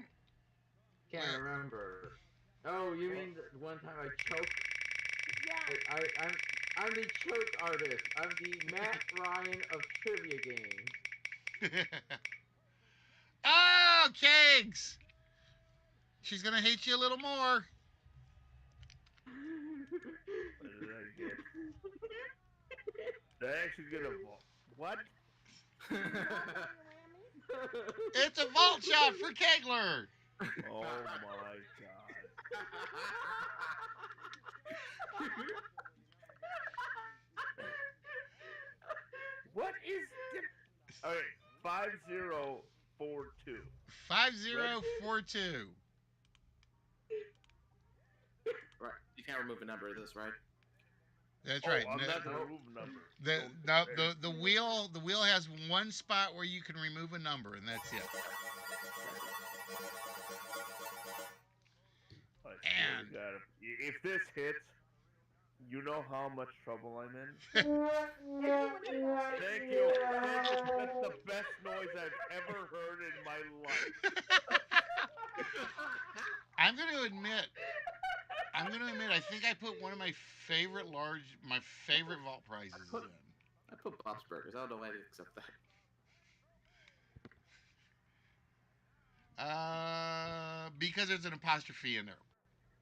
Can't remember. Oh, you mean the one time I choked? yeah, I'm the choke artist. I'm the Matt Ryan of trivia games. Oh, Kegs! She's gonna hate you a little more. what did I get? Did I actually get a what? It's a vault shot for Kegler. Oh my god! What is the? All right, 5042. 5042. Right. You can't remove a number of this, right? That's right. I'm No- not gonna remove a number. the wheel has one spot where you can remove a number, and that's it. I swear And- to God, if this hits, you know how much trouble I'm in. Thank you. Thank you. That's the best noise I've ever heard in my life. I'm going to admit, I think I put one of my favorite vault prizes in. I put Bob's Burgers. I don't know why I didn't accept that. Because there's an apostrophe in there.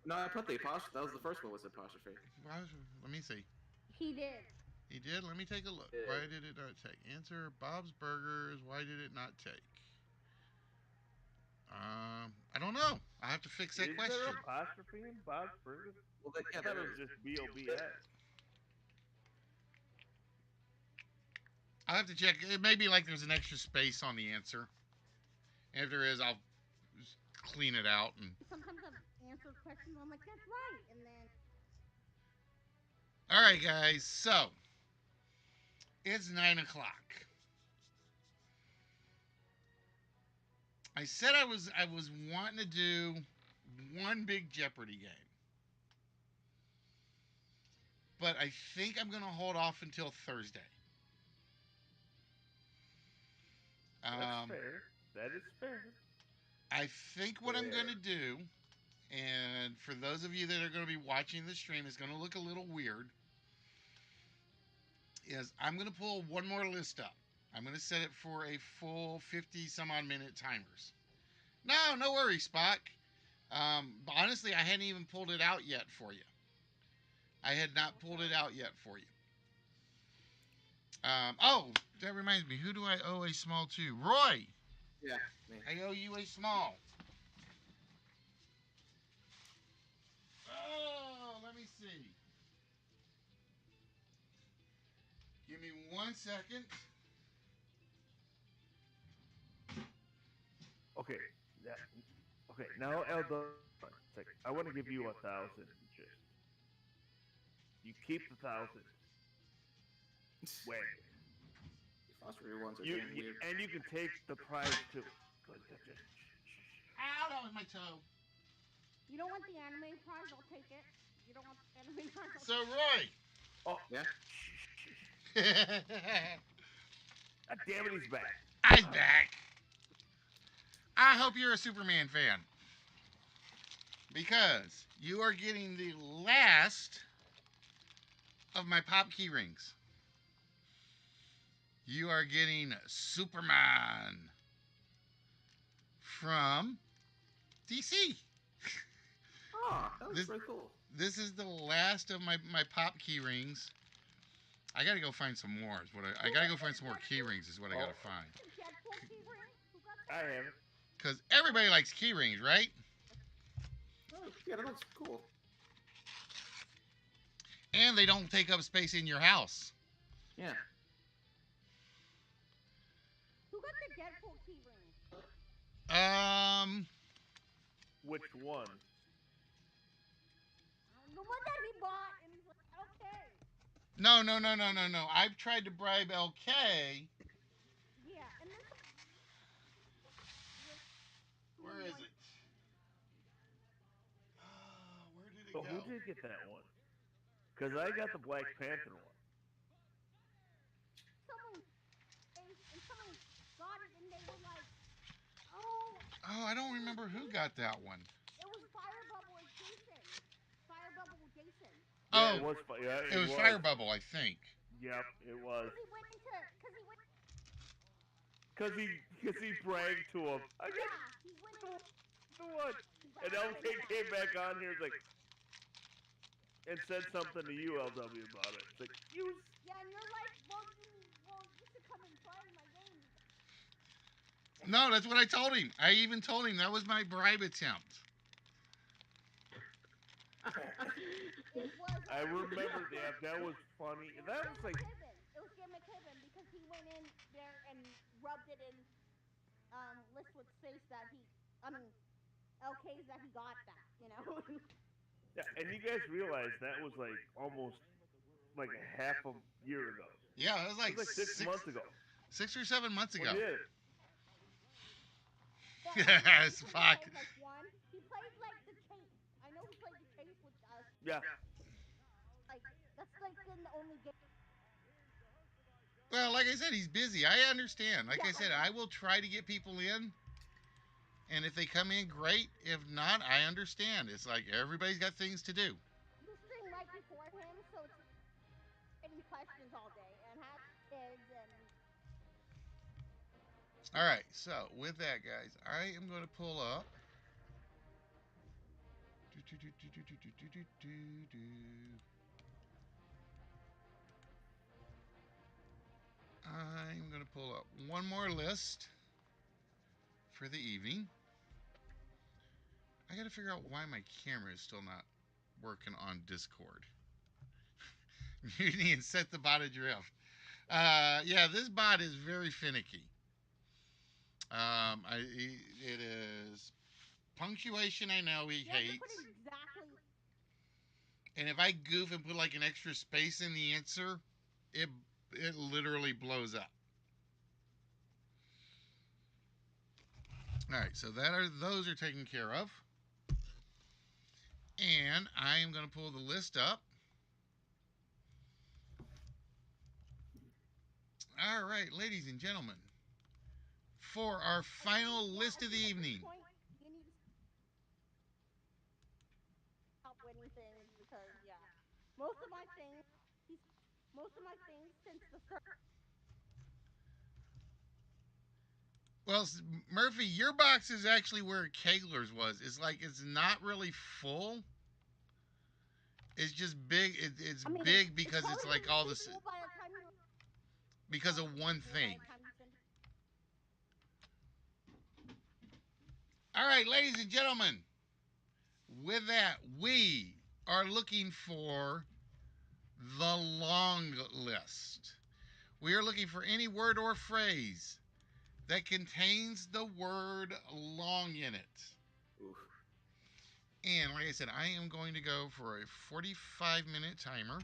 No, I put the apostrophe. That was the first one was apostrophe. Let me see. he did. He did? Let me take a look. Yeah. Why did it not take? Answer, Bob's Burgers. Why did it not take? I don't know. I have to fix that Is question. there apostrophe in Bob's Burgers? Well, I thought it was just BOBS. I'll have to check. It may be like there's an extra space on the answer. And if there is, I'll just clean it out. And Sometimes I've answered questions, I'm like, that's right, and then all right, guys. So it's 9 o'clock. I said I was wanting to do one big Jeopardy game. but I think I'm going to hold off until Thursday. That's fair. That is fair. I think what I'm going to do, and for those of you that are going to be watching the stream, is going to look a little weird, is I'm going to pull one more list up. I'm going to set it for a full 50 some odd minute timers. No, no worries, Spock. Honestly, I hadn't even pulled it out yet for you. I had not pulled it out yet for you. Oh, that reminds me. Who do I owe a small to? Roy! Yeah, me. I owe you a small. Oh, let me see. Give me 1 second. Okay. Yeah. Okay. Now LW. It's like I want to give you 1,000. Just you keep the 1,000. Wait. Foster ones are You, getting you weird. and you can take the prize too. Ow, that was my toe. You don't want the anime prize? I'll take it. You don't want the anime prize? I'll So, Roy. Oh Yeah. God damn it, he's back. I'm back. I hope you're a Superman fan. Because you are getting the last of my pop key rings. You are getting Superman from DC. Oh, that was This- pretty cool. This is the last of my pop key rings. I gotta go find some more. Is what I gotta go find some more key rings. Is what I gotta find. Deadpool key ring? Who got I that? have it. Because everybody likes key rings, right? Oh, yeah, that looks cool. And they don't take up space in your house. Yeah. Who got the Deadpool key ring? Which one? The one that he bought, and he's like, okay. No. I've tried to bribe LK. Yeah, and then Where is it? Where did it So go? who did get that one? Because I got the Black Panther one. someone got it, and they were like, oh, Oh, I don't remember who got that one. it was Fire Bubble with Jason. Fire Bubble with Jason. Yeah, Oh, it was. Yeah, it was Fire Bubble, I think. Yep, it was. Because he bragged to him. I got yeah, he went in. the one. And LK came back on here like and said something to you, LW, about it. It's like you. Yeah, and you're like, well, you should come and play my game. No, that's what I told him. I even told him that was my bribe attempt. It was. I remember that. That was funny. That was like. It was Gimmick Hibbin because he went in there and rubbed it in Listwood's face that LK's that he got that, you know? Yeah, and you guys realize that was like almost like a half a year ago. Yeah, it was It like, was like 6 months ago. 6 or 7 months ago. Well, yeah. Yes, fuck. He played like the chase. I know he played the chase with us. Yeah. Like, that's like the only game. Well, like I said, he's busy. I understand. Like I said, I will try to get people in. And if they come in, great. If not, I understand. It's like everybody's got things to do. You stream right before him, so it's getting questions all day and have kids and. All right, so with that, guys, I am going to pull up. I'm going to pull up one more list for the evening. I got to figure out why my camera is still not working on Discord. Mutiny and set the bot adrift. Yeah, this bot is very finicky. It is punctuation. I know he hates. Exactly. And if I goof and put like an extra space in the answer, it literally blows up. All right, so those are taken care of. And I am going to pull the list up. All right, ladies and gentlemen, for our final Yeah, list I of the think at this evening. point you need to stop winning things because yeah, most of my things he's most of my things since the start. Well, Murphy, your box is actually where Kegler's was. It's like it's not really full. It's just big. It's I mean, big it's because it's probably like gonna all be this full by the time you. because Probably of gonna be one full by thing. the time you send. All right, ladies and gentlemen, with that, we are looking for the long list. We are looking for any word or phrase that contains the word long in it. Ooh. And like I said, I am going to go for a 45-minute timer.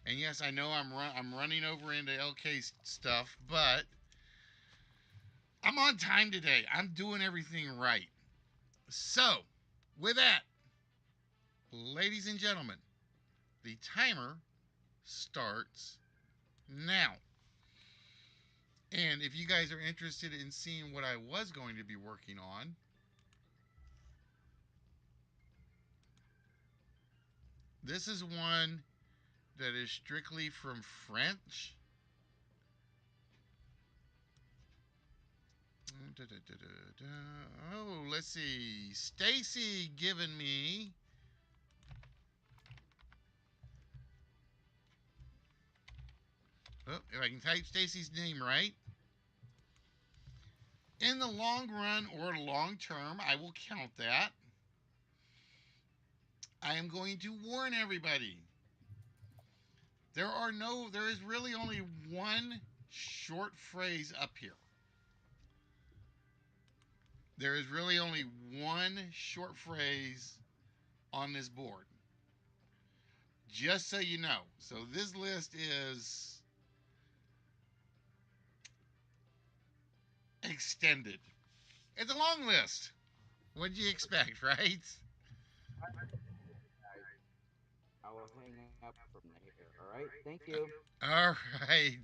And yes, I know I'm running over into LK stuff, but I'm on time today. I'm doing everything right. So, with that, ladies and gentlemen, the timer starts now. And if you guys are interested in seeing what I was going to be working on, this is one that is strictly from French. Oh, let's see. Stacy given me. Oh, if I can type Stacy's name right. In the long run or long term, I will count that. I am going to warn everybody. There is really only one short phrase up here. There is really only one short phrase on this board. Just so you know. So this list is extended. It's a long list. What'd you expect, right? I will hang up from here. All right. Thank you. All right.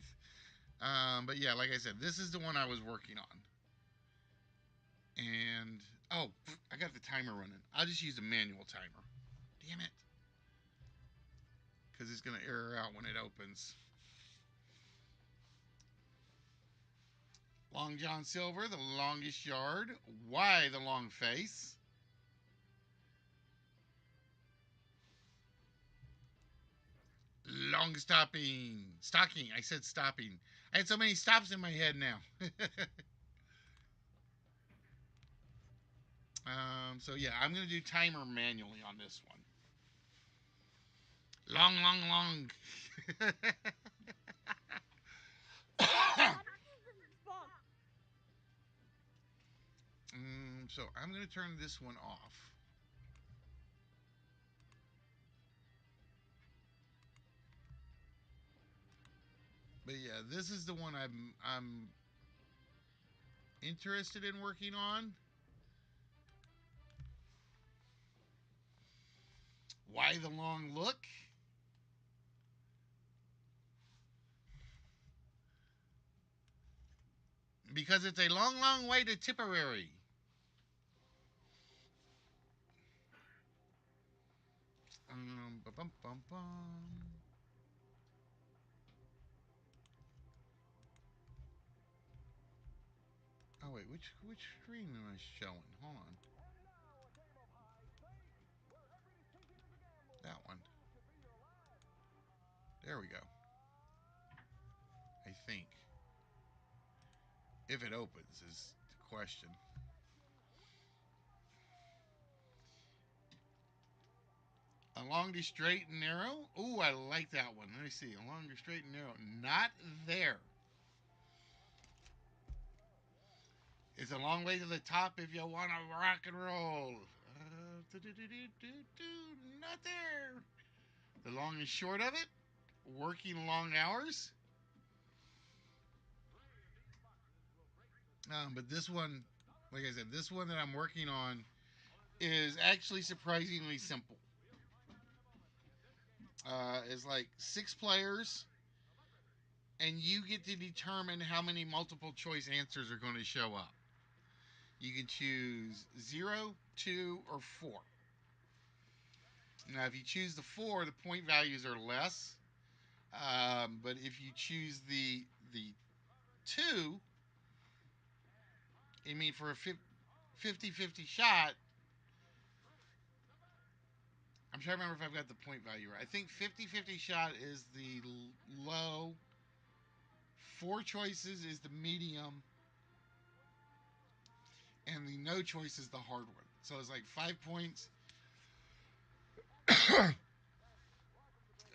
But yeah, like I said, this is the one I was working on. And oh, I got the timer running. I'll just use a manual timer. Damn it. Because it's going to error out when it opens. Long John Silver, the longest yard. Why the long face? Long stopping. Stocking. I said stopping. I had so many stops in my head now. So yeah, I'm going to do timer manually on this one. Long, long, long. So I'm going to turn this one off. But yeah, this is the one I'm interested in working on. Why the long look? Because it's a long, long way to Tipperary. Bum, bum, bum. Oh wait, which screen am I showing? Hold on. That one. There we go. I think. If it opens is the question. Along the straight and narrow. Ooh, I like that one. Let me see. Along the straight and narrow. Not there. It's a long way to the top if you want to rock and roll. Not there. The long and short of it, working long hours. But this one, like I said, this one that I'm working on is actually surprisingly simple. It's like 6 players. and you get to determine how many multiple choice answers are going to show up. You can choose 0, 2, or 4. Now, if you choose the 4, the point values are less. But if you choose the 2, I mean, for a 50-50 shot, I'm trying to remember if I've got the point value right. I think 50-50 shot is the low, 4 choices is the medium, and the no choice is the hard one. So it's like 5 points.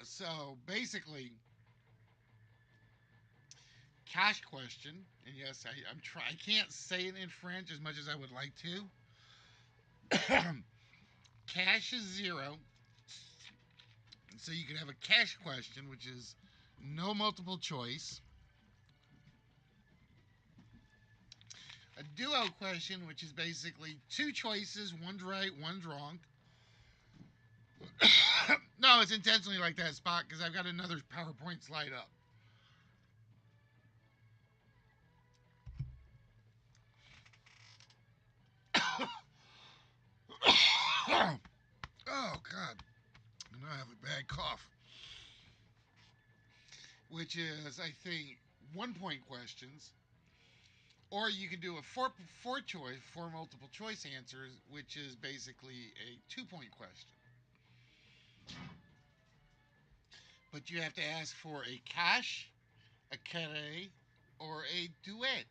So basically, cash question, and yes, I can't say it in French as much as I would like to. Cash is 0. So you can have a cash question, which is no multiple choice. A duo question, which is basically 2 choices, one's right, one's wrong. No, it's intentionally like that, Spot, because I've got another PowerPoint slide up. Oh, God. Now I have a bad cough. Which is, I think, 1-point questions. Or you can do a four choice, 4 multiple choice answers, which is basically a 2-point question. But you have to ask for a cache, a carré, or a duet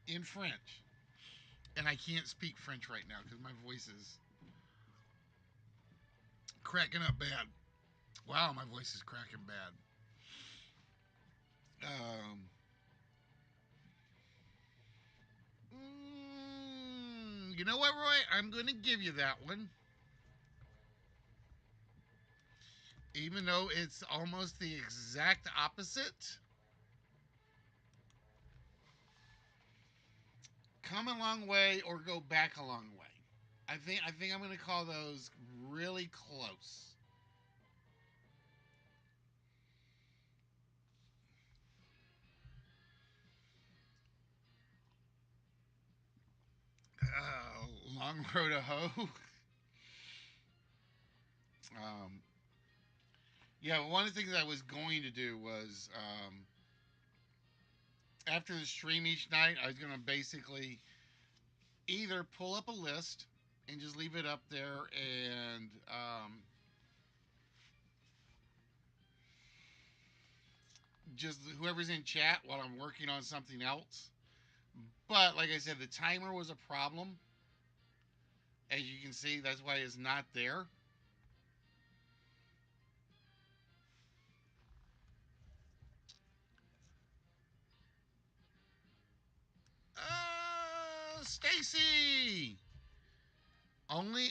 in French. And I can't speak French right now because my voice is cracking up bad. Wow, my voice is cracking bad. You know what, Roy? I'm going to give you that one. Even though it's almost the exact opposite. Come a long way or go back a long way. I think I'm going to call those really close. Long road to hoe. um, yeah, one of the things I was going to do was after the stream each night, I was going to basically either pull up a list and just leave it up there and just whoever's in chat while I'm working on something else. But like I said, the timer was a problem. As you can see, that's why it's not there. Stacy! Only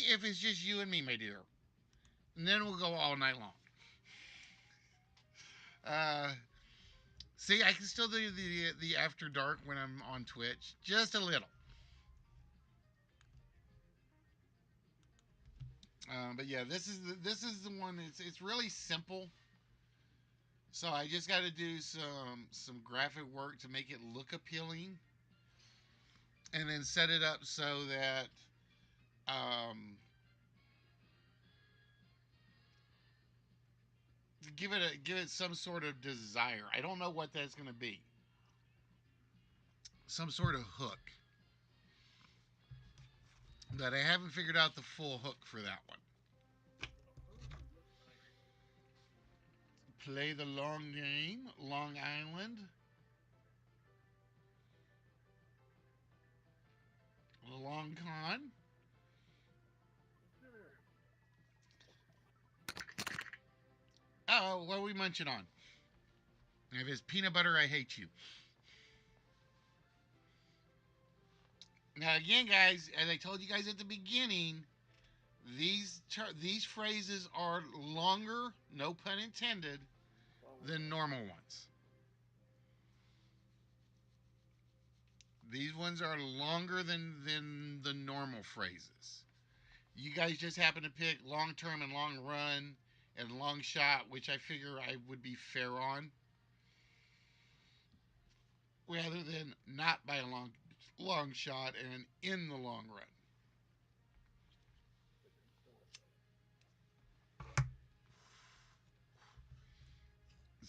if it's just you and me, my dear. And then we'll go all night long. See, I can still do the after dark when I'm on Twitch, just a little. But yeah, this is the one. It's really simple. So I just got to do some graphic work to make it look appealing, and then set it up so that give it some sort of desire. I don't know what that's going to be. Some sort of hook. But I haven't figured out the full hook for that one. Play the long game, Long Island. Long con. Oh, what are we munching on? If it's peanut butter, I hate you. Now, again, guys, as I told you guys at the beginning, these phrases are longer, no pun intended, than normal ones. These ones are longer than the normal phrases. You guys just happen to pick long term and long run and long shot, which I figure I would be fair on. rather than not by a long shot and in the long run.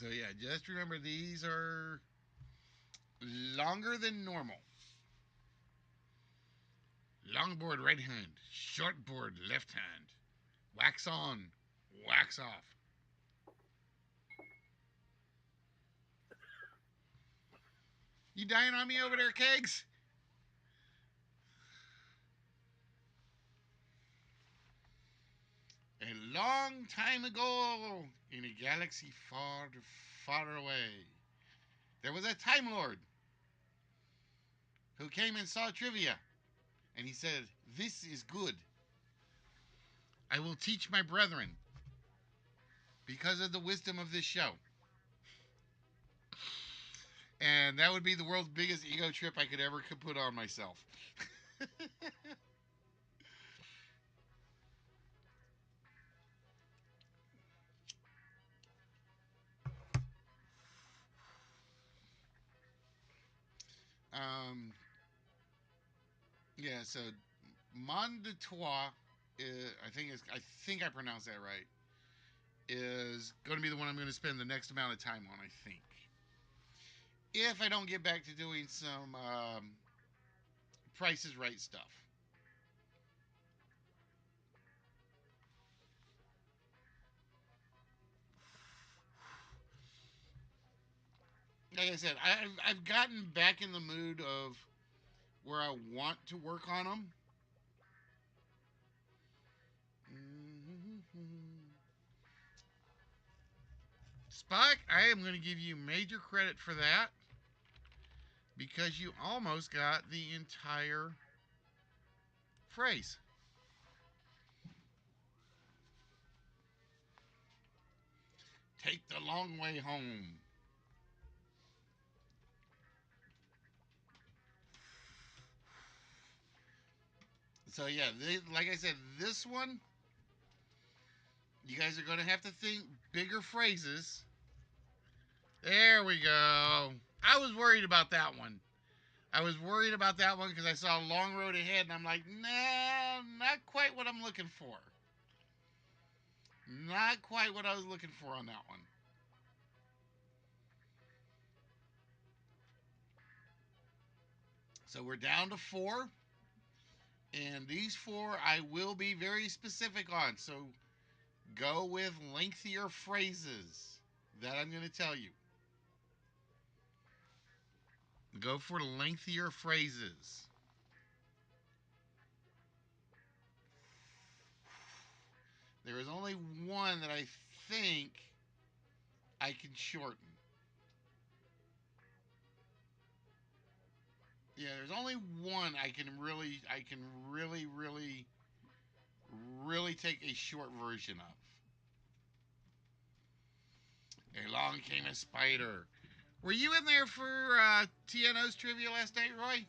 So yeah, just remember these are longer than normal. Longboard right hand, shortboard left hand. Wax on, wax off. You dying on me over there, Kegs? A long time ago, in a galaxy far, far away, there was a Time Lord who came and saw trivia. And he said, "This is good. I will teach my brethren because of the wisdom of this show." And that would be the world's biggest ego trip I could ever put on myself. um, yeah, so Mon de Trois, I think I pronounced that right, is going to be the one I'm going to spend the next amount of time on, I think. If I don't get back to doing some Price is Right stuff. Like I said, I've gotten back in the mood of where I want to work on them. Spike, I am going to give you major credit for that because you almost got the entire phrase. Take the long way home. So yeah, like I said, this one you guys are going to have to think bigger phrases. There we go. I was worried about that one. I was worried about that one because I saw a long road ahead, and I'm like, nah, not quite what I'm looking for. Not quite what I was looking for on that one. So we're down to 4. And these 4 I will be very specific on. So go with lengthier phrases that I'm going to tell you. Go for lengthier phrases. There is only one that I think I can shorten. Yeah, there's only one really take a short version of. Along came a spider. Were you in there for TNO's trivia last night, Roy?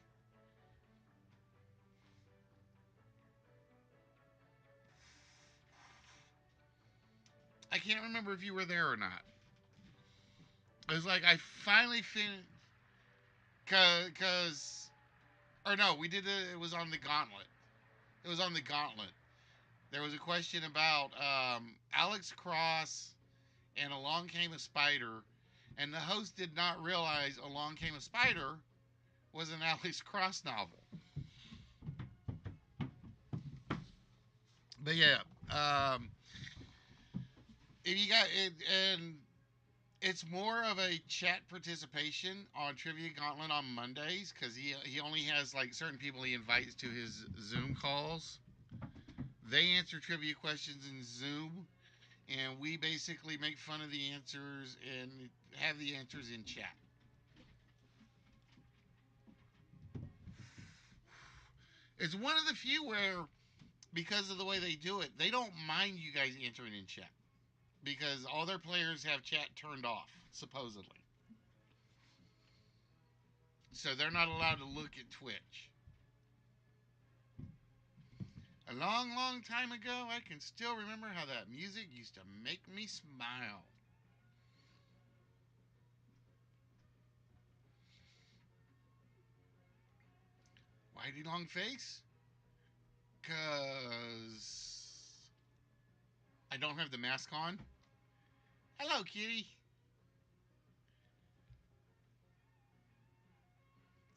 I can't remember if you were there or not. It was like I finally finished, cause, or no, we did it. It was on the Gauntlet. It was on the Gauntlet. There was a question about Alex Cross and Along Came a Spider, and the host did not realize Along Came a Spider was an Alex Cross novel. But yeah, if you got it, and it's more of a chat participation on Trivia Gauntlet on Mondays because he only has like certain people he invites to his Zoom calls. They answer trivia questions in Zoom, and we basically make fun of the answers and have the answers in chat. It's one of the few where, because of the way they do it, they don't mind you guys answering in chat because all their players have chat turned off, supposedly. So they're not allowed to look at Twitch. A long, long time ago, I can still remember how that music used to make me smile. Mighty long face? Because I don't have the mask on. Hello, kitty.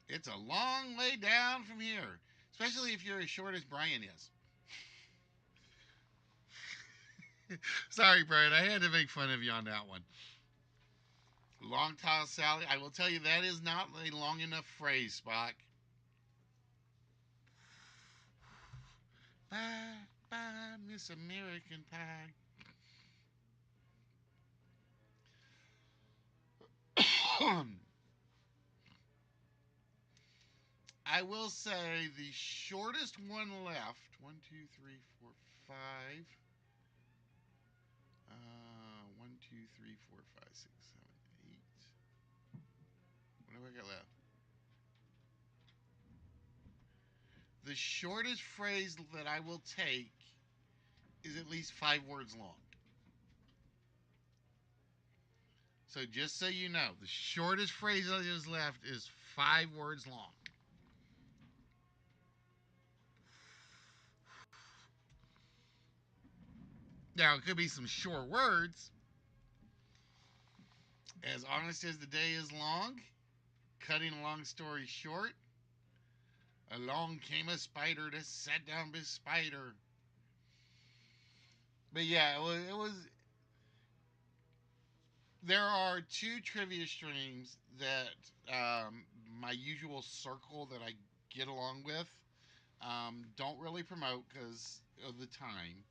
It's a long way down from here, especially if you're as short as Brian is. Sorry, Brian. I had to make fun of you on that one. Long tall Sally. I will tell you that is not a long enough phrase, Spock. Bye, bye, Miss American Pie. I will say the shortest one left. One, two, three, four, five. 1, 2, 3, 4, 5, 6, 7, 8. What do I got left? The shortest phrase that I will take is at least 5 words long. So just so you know, the shortest phrase that is left is 5 words long. Now, it could be some short words. As honest as the day is long, cutting a long story short, along came a spider to sat down beside spider. But yeah, it was. There are 2 trivia streams that my usual circle that I get along with don't really promote because of the time.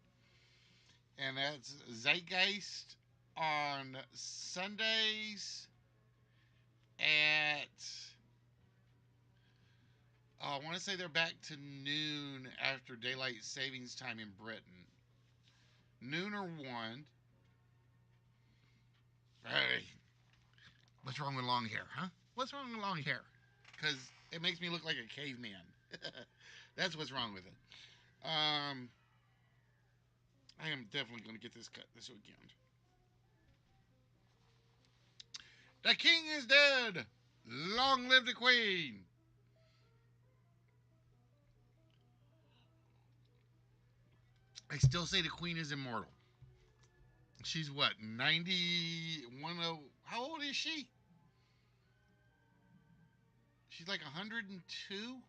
And that's Zeitgeist on Sundays at, I want to say they're back to noon after daylight savings time in Britain. Noon or 1. Hey, what's wrong with long hair, huh? What's wrong with long hair? Because it makes me look like a caveman. That's what's wrong with it. I am definitely going to get this cut this weekend. The king is dead. Long live the queen. I still say the queen is immortal. She's what, 91? How old is she? She's like 102?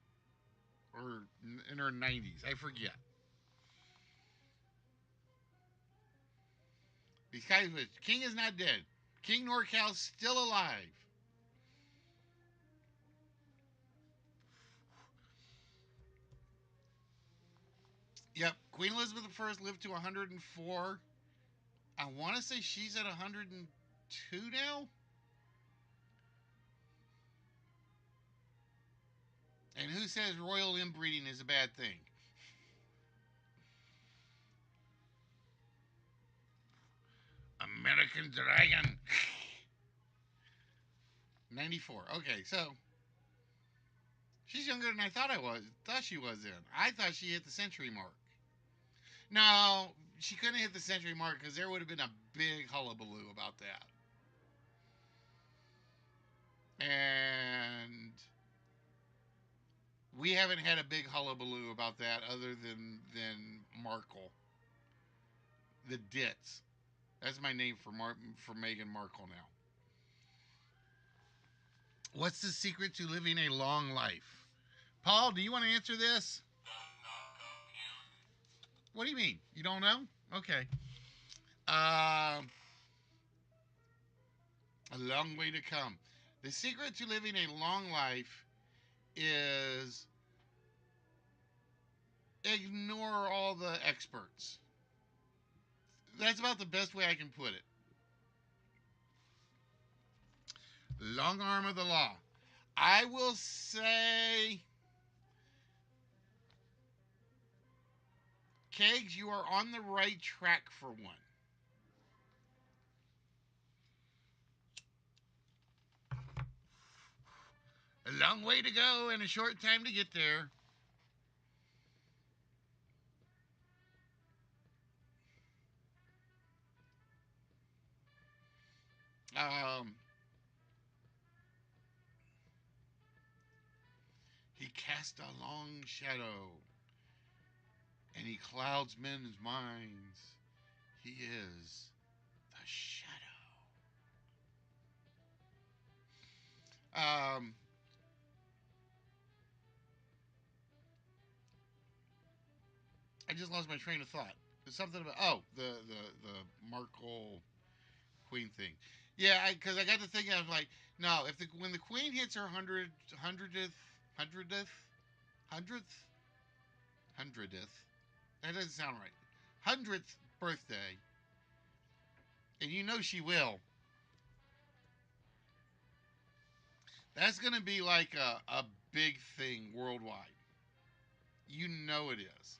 Or in her 90s. I forget. These guys, King is not dead. King NorCal's still alive. Yep, Queen Elizabeth I lived to 104. I want to say she's at 102 now. And who says royal inbreeding is a bad thing? American Dragon. 94. Okay, so she's younger than I thought she was then. I thought she hit the century mark. No, she couldn't hit the century mark because there would have been a big hullabaloo about that. And we haven't had a big hullabaloo about that other than Markle. The Ditz. That's my name for Meghan Markle now. What's the secret to living a long life? Paul, do you want to answer this? What do you mean? You don't know? Okay. A long way to come. The secret to living a long life is ignore all the experts. That's about the best way I can put it. Long arm of the law. I will say, Kegs, you are on the right track for one. A long way to go and a short time to get there. He He casts a long shadow, and he clouds men's minds. He is the shadow. Um, I just lost my train of thought. There's something about the Markle Queen thing. Yeah, because I got to thinking, I was like, no, if the when the Queen hits her hundredth, hundredth, hundredth, that doesn't sound right. 100th birthday, and you know she will. That's gonna be like a big thing worldwide. You know it is.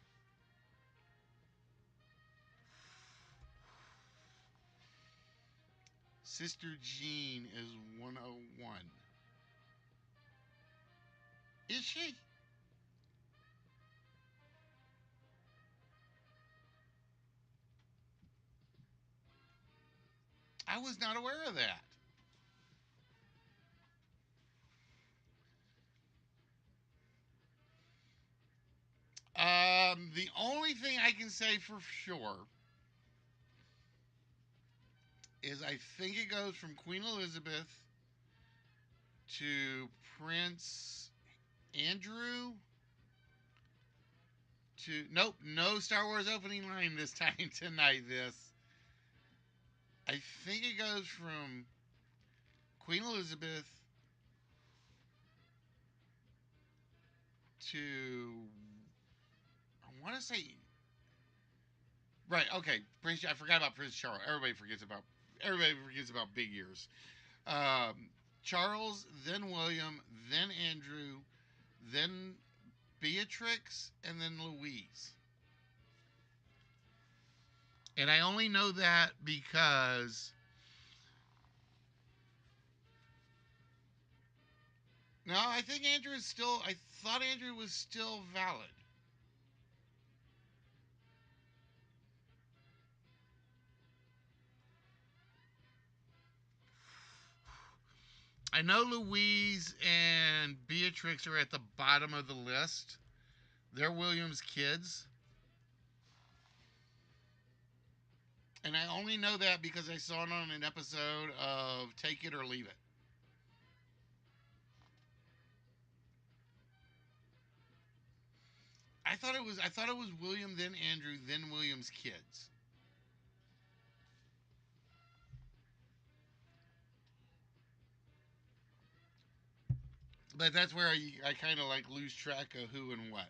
Sister Jean is 101. Is she? I was not aware of that. The only thing I can say for sure is I think it goes from Queen Elizabeth to Prince Andrew to nope, no Star Wars opening line this time tonight. This I think it goes from Queen Elizabeth to I want to say right. Okay, Prince. I forgot about Prince Charles. Everybody forgets about big years. Um, Charles, then William, then Andrew, then Beatrix, and then Louise. And I only know that because no, I think Andrew is still. I thought Andrew was still valid. I know Louise and Beatrix are at the bottom of the list. They're William's kids. And I only know that because I saw it on an episode of Take It or Leave It. I thought it was William, then Andrew, then William's kids. But that's where I kind of like lose track of who and what.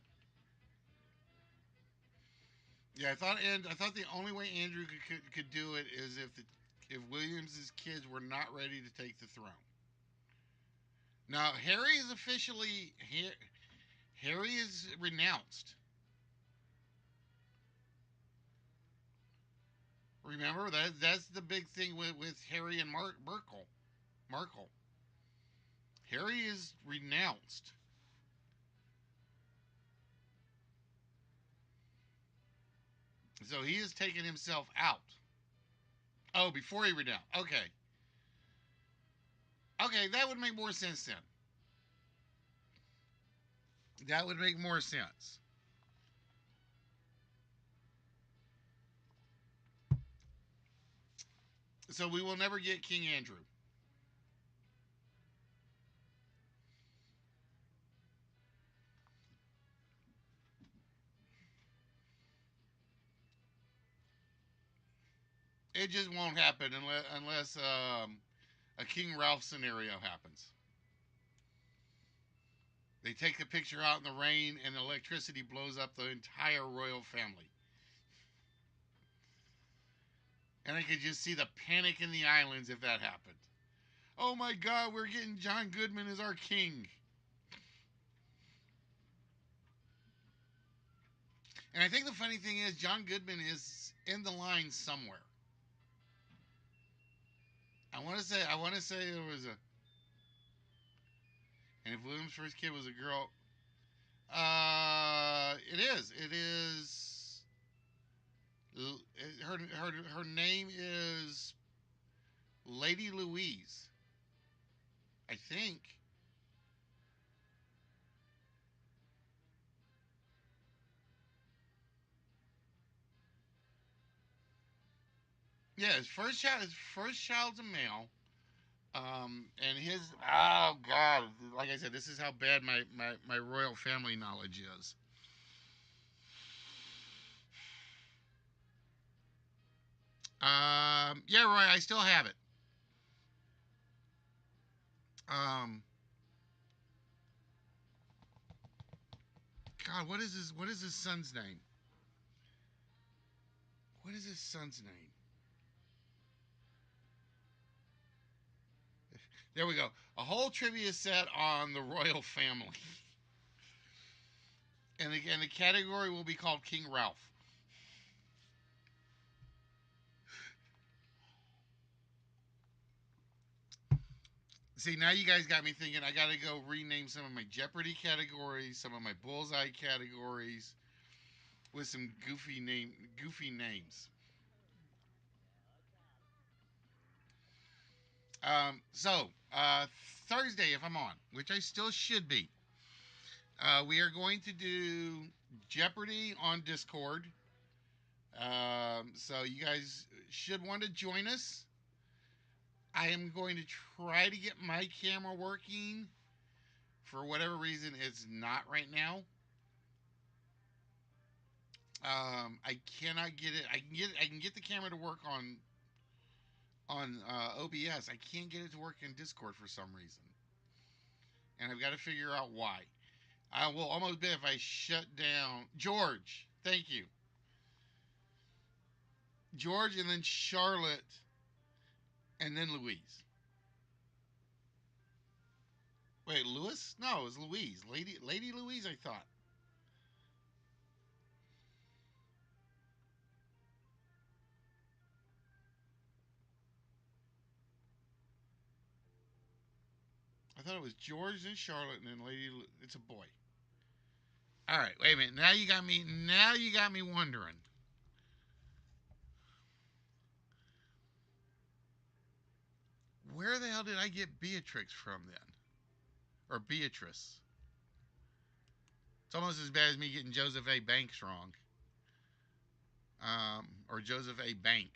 Yeah, I thought the only way Andrew could do it is if Williams's kids were not ready to take the throne. Now Harry is officially Harry is renounced. Remember that's the big thing with Harry and Merkel. Markle. Harry is renounced. So he has taken himself out. Oh, before he renounced. Okay. Okay, that would make more sense then. That would make more sense. So we will never get King Andrew. It just won't happen unless a King Ralph scenario happens. They take the picture out in the rain and the electricity blows up the entire royal family. And I could just see the panic in the islands if that happened. Oh my God, we're getting John Goodman as our king. And I think the funny thing is, John Goodman is in the line somewhere. I want to say there was a, and if William's first kid was a girl, it is. Her name is Lady Louise, I think. Yeah, his first child's a male. And his oh god, like I said, this is how bad my royal family knowledge is. Yeah, Roy, I still have it. Um, God, what is his son's name? What is his son's name? There we go. A whole trivia set on the royal family, and the category will be called King Ralph. See, now you guys got me thinking. I got to go rename some of my Jeopardy categories, some of my Bullseye categories with some goofy names. So Thursday, if I'm on, which I still should be, we are going to do Jeopardy on Discord. So you guys should want to join us. I am going to try to get my camera working. For whatever reason, it's not right now. I cannot get it. I can get the camera to work on OBS. I can't get it to work in Discord for some reason, and I've got to figure out why. I will almost bet if I shut down George. Thank you, George, and then Charlotte, and then Louise. Wait, Louis? No, it was Louise. Lady Louise. I thought. I thought it was George and Charlotte, and then Lady. It's a boy. All right, wait a minute. Now you got me. Now you got me wondering. Where the hell did I get Beatrix from then? Or Beatrice? It's almost as bad as me getting Joseph A. Banks wrong. Or Joseph A. Bank.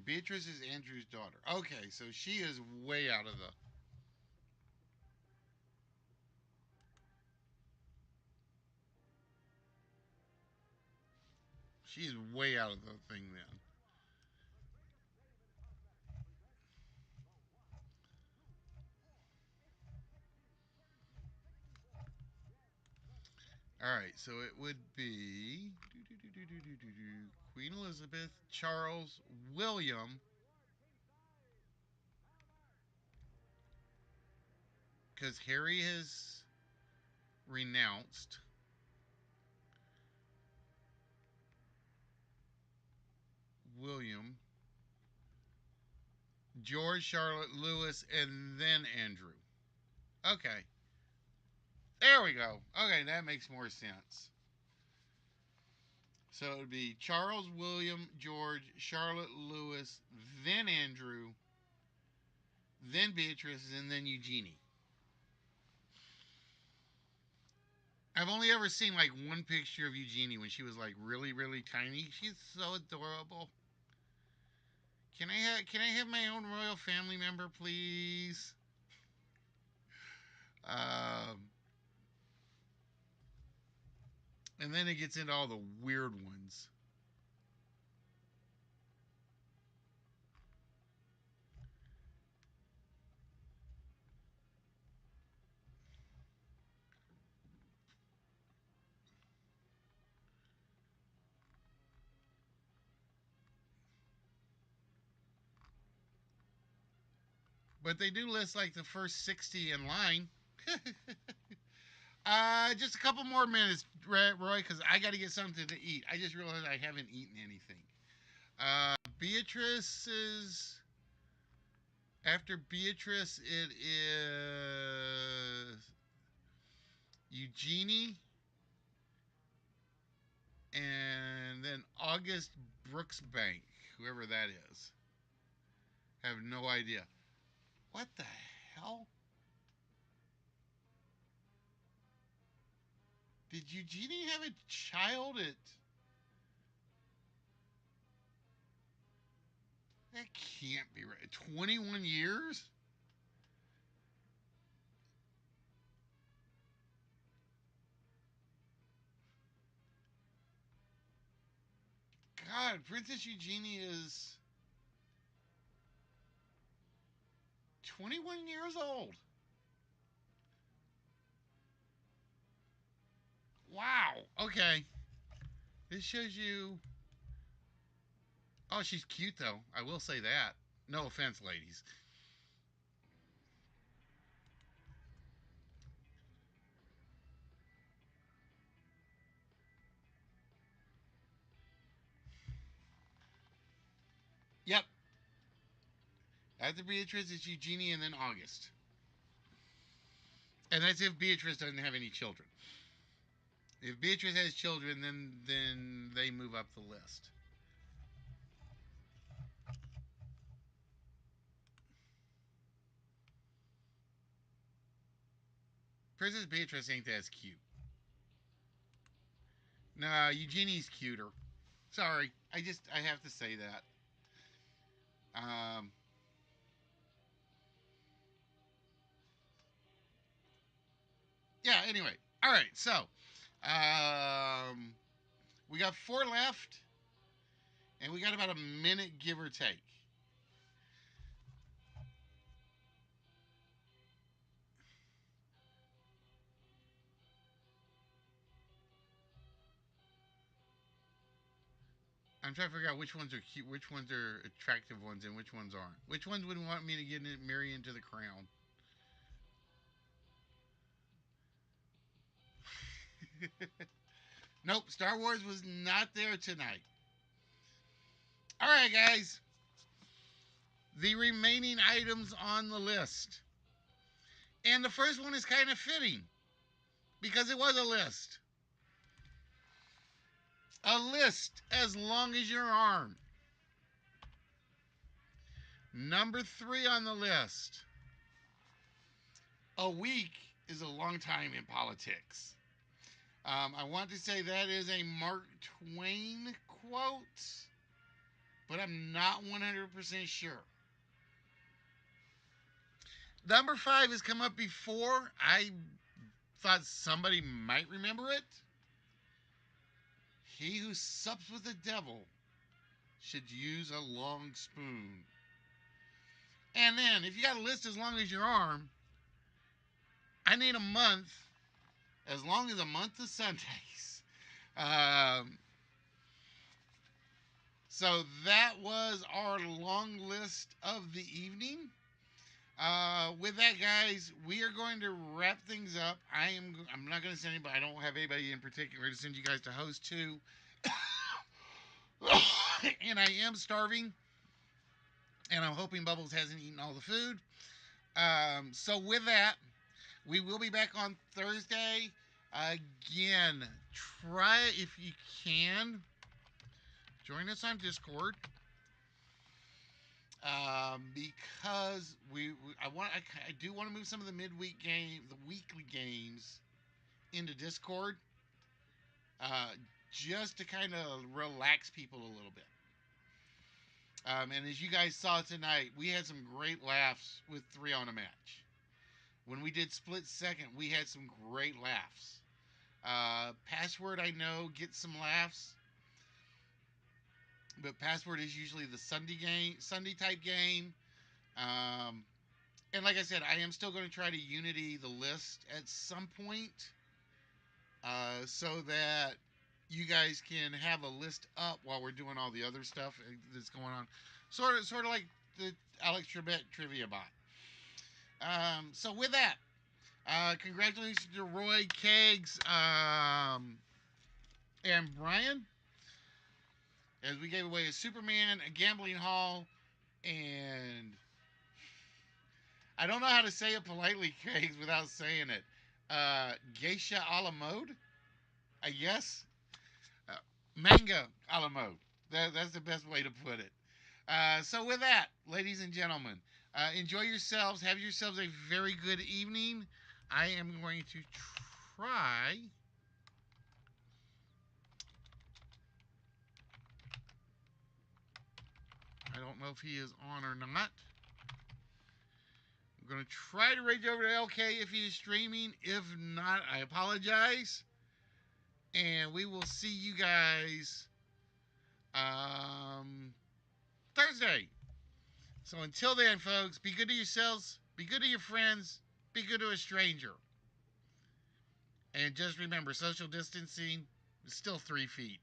Beatrice is Andrew's daughter. Okay, so she is way out of the. She is way out of the thing then. All right, so it would be Queen Elizabeth, Charles, William, because Harry has renounced. William, George, Charlotte, Louis, and then Andrew. Okay, there we go. Okay, that makes more sense. So it would be Charles, William, George, Charlotte, Louis, then Andrew, then Beatrice, and then Eugenie. I've only ever seen like one picture of Eugenie when she was like really, really tiny. She's so adorable. Can I have my own royal family member, please? Um, and then it gets into all the weird ones. But they do list like the first 60 in line. Just a couple more minutes, Roy, because I got to get something to eat. I just realized I haven't eaten anything. Beatrice is. After Beatrice, it is Eugenie And then August Brooksbank, whoever that is. Have no idea. What the hell? Did Eugenie have a child at. That can't be right. 21 years? God, Princess Eugenie is 21 years old. Wow. Okay. This shows you. Oh, she's cute, though. I will say that. No offense, ladies. Yep. After Beatrice, it's Eugenie and then August. And that's if Beatrice doesn't have any children. If Beatrice has children, then they move up the list. Princess Beatrice ain't as cute. Nah, Eugenie's cuter. Sorry, I have to say that. Um, yeah. Anyway, all right. So, um, we got four left, and we got about a minute, give or take. I'm trying to figure out which ones are cute, which ones are attractive ones, and which ones aren't. Which ones would want me to get marry into the crown? Nope, Star Wars was not there tonight. All right, guys. The remaining items on the list. And the first one is kind of fitting because it was a list. A list as long as your arm. Number 3 on the list. A week is a long time in politics. I want to say that is a Mark Twain quote, but I'm not 100% sure. Number 5 has come up before. I thought somebody might remember it. He who sups with the devil should use a long spoon. And then, if you got a list as long as your arm, I need a month, as long as a month of Sundays. Um, so that was our long list of the evening. With that, guys, we are going to wrap things up. I'm not going to send anybody. I don't have anybody in particular to send you guys to host to. And I am starving. And I'm hoping Bubbles hasn't eaten all the food. So with that, we will be back on Thursday. Again, try if you can join us on Discord. Because I do want to move some of the midweek the weekly games into Discord, uh, just to kind of relax people a little bit. And as you guys saw tonight, we had some great laughs with 3 on a match. When we did split second, we had some great laughs. Password, I know, gets some laughs. But Password is usually the Sunday type game. And like I said, I am still going to try to unity the list at some point, so that you guys can have a list up while we're doing all the other stuff that's going on. Sort of like the Alex Trebek trivia bot. So with that, congratulations to Roy, Kegs, and Brian, as we gave away a Superman, a gambling hall, and I don't know how to say it politely, Kegs, without saying it. Geisha a la mode, I guess. Mango a la mode. That's the best way to put it. So with that, ladies and gentlemen, enjoy yourselves. Have yourselves a very good evening. I am going to try. I don't know if he is on or not. I'm going to try to reach over to LK if he is streaming. If not, I apologize. And we will see you guys Thursday. So until then, folks, be good to yourselves, be good to your friends, be good to a stranger. And just remember, social distancing is still 3 feet.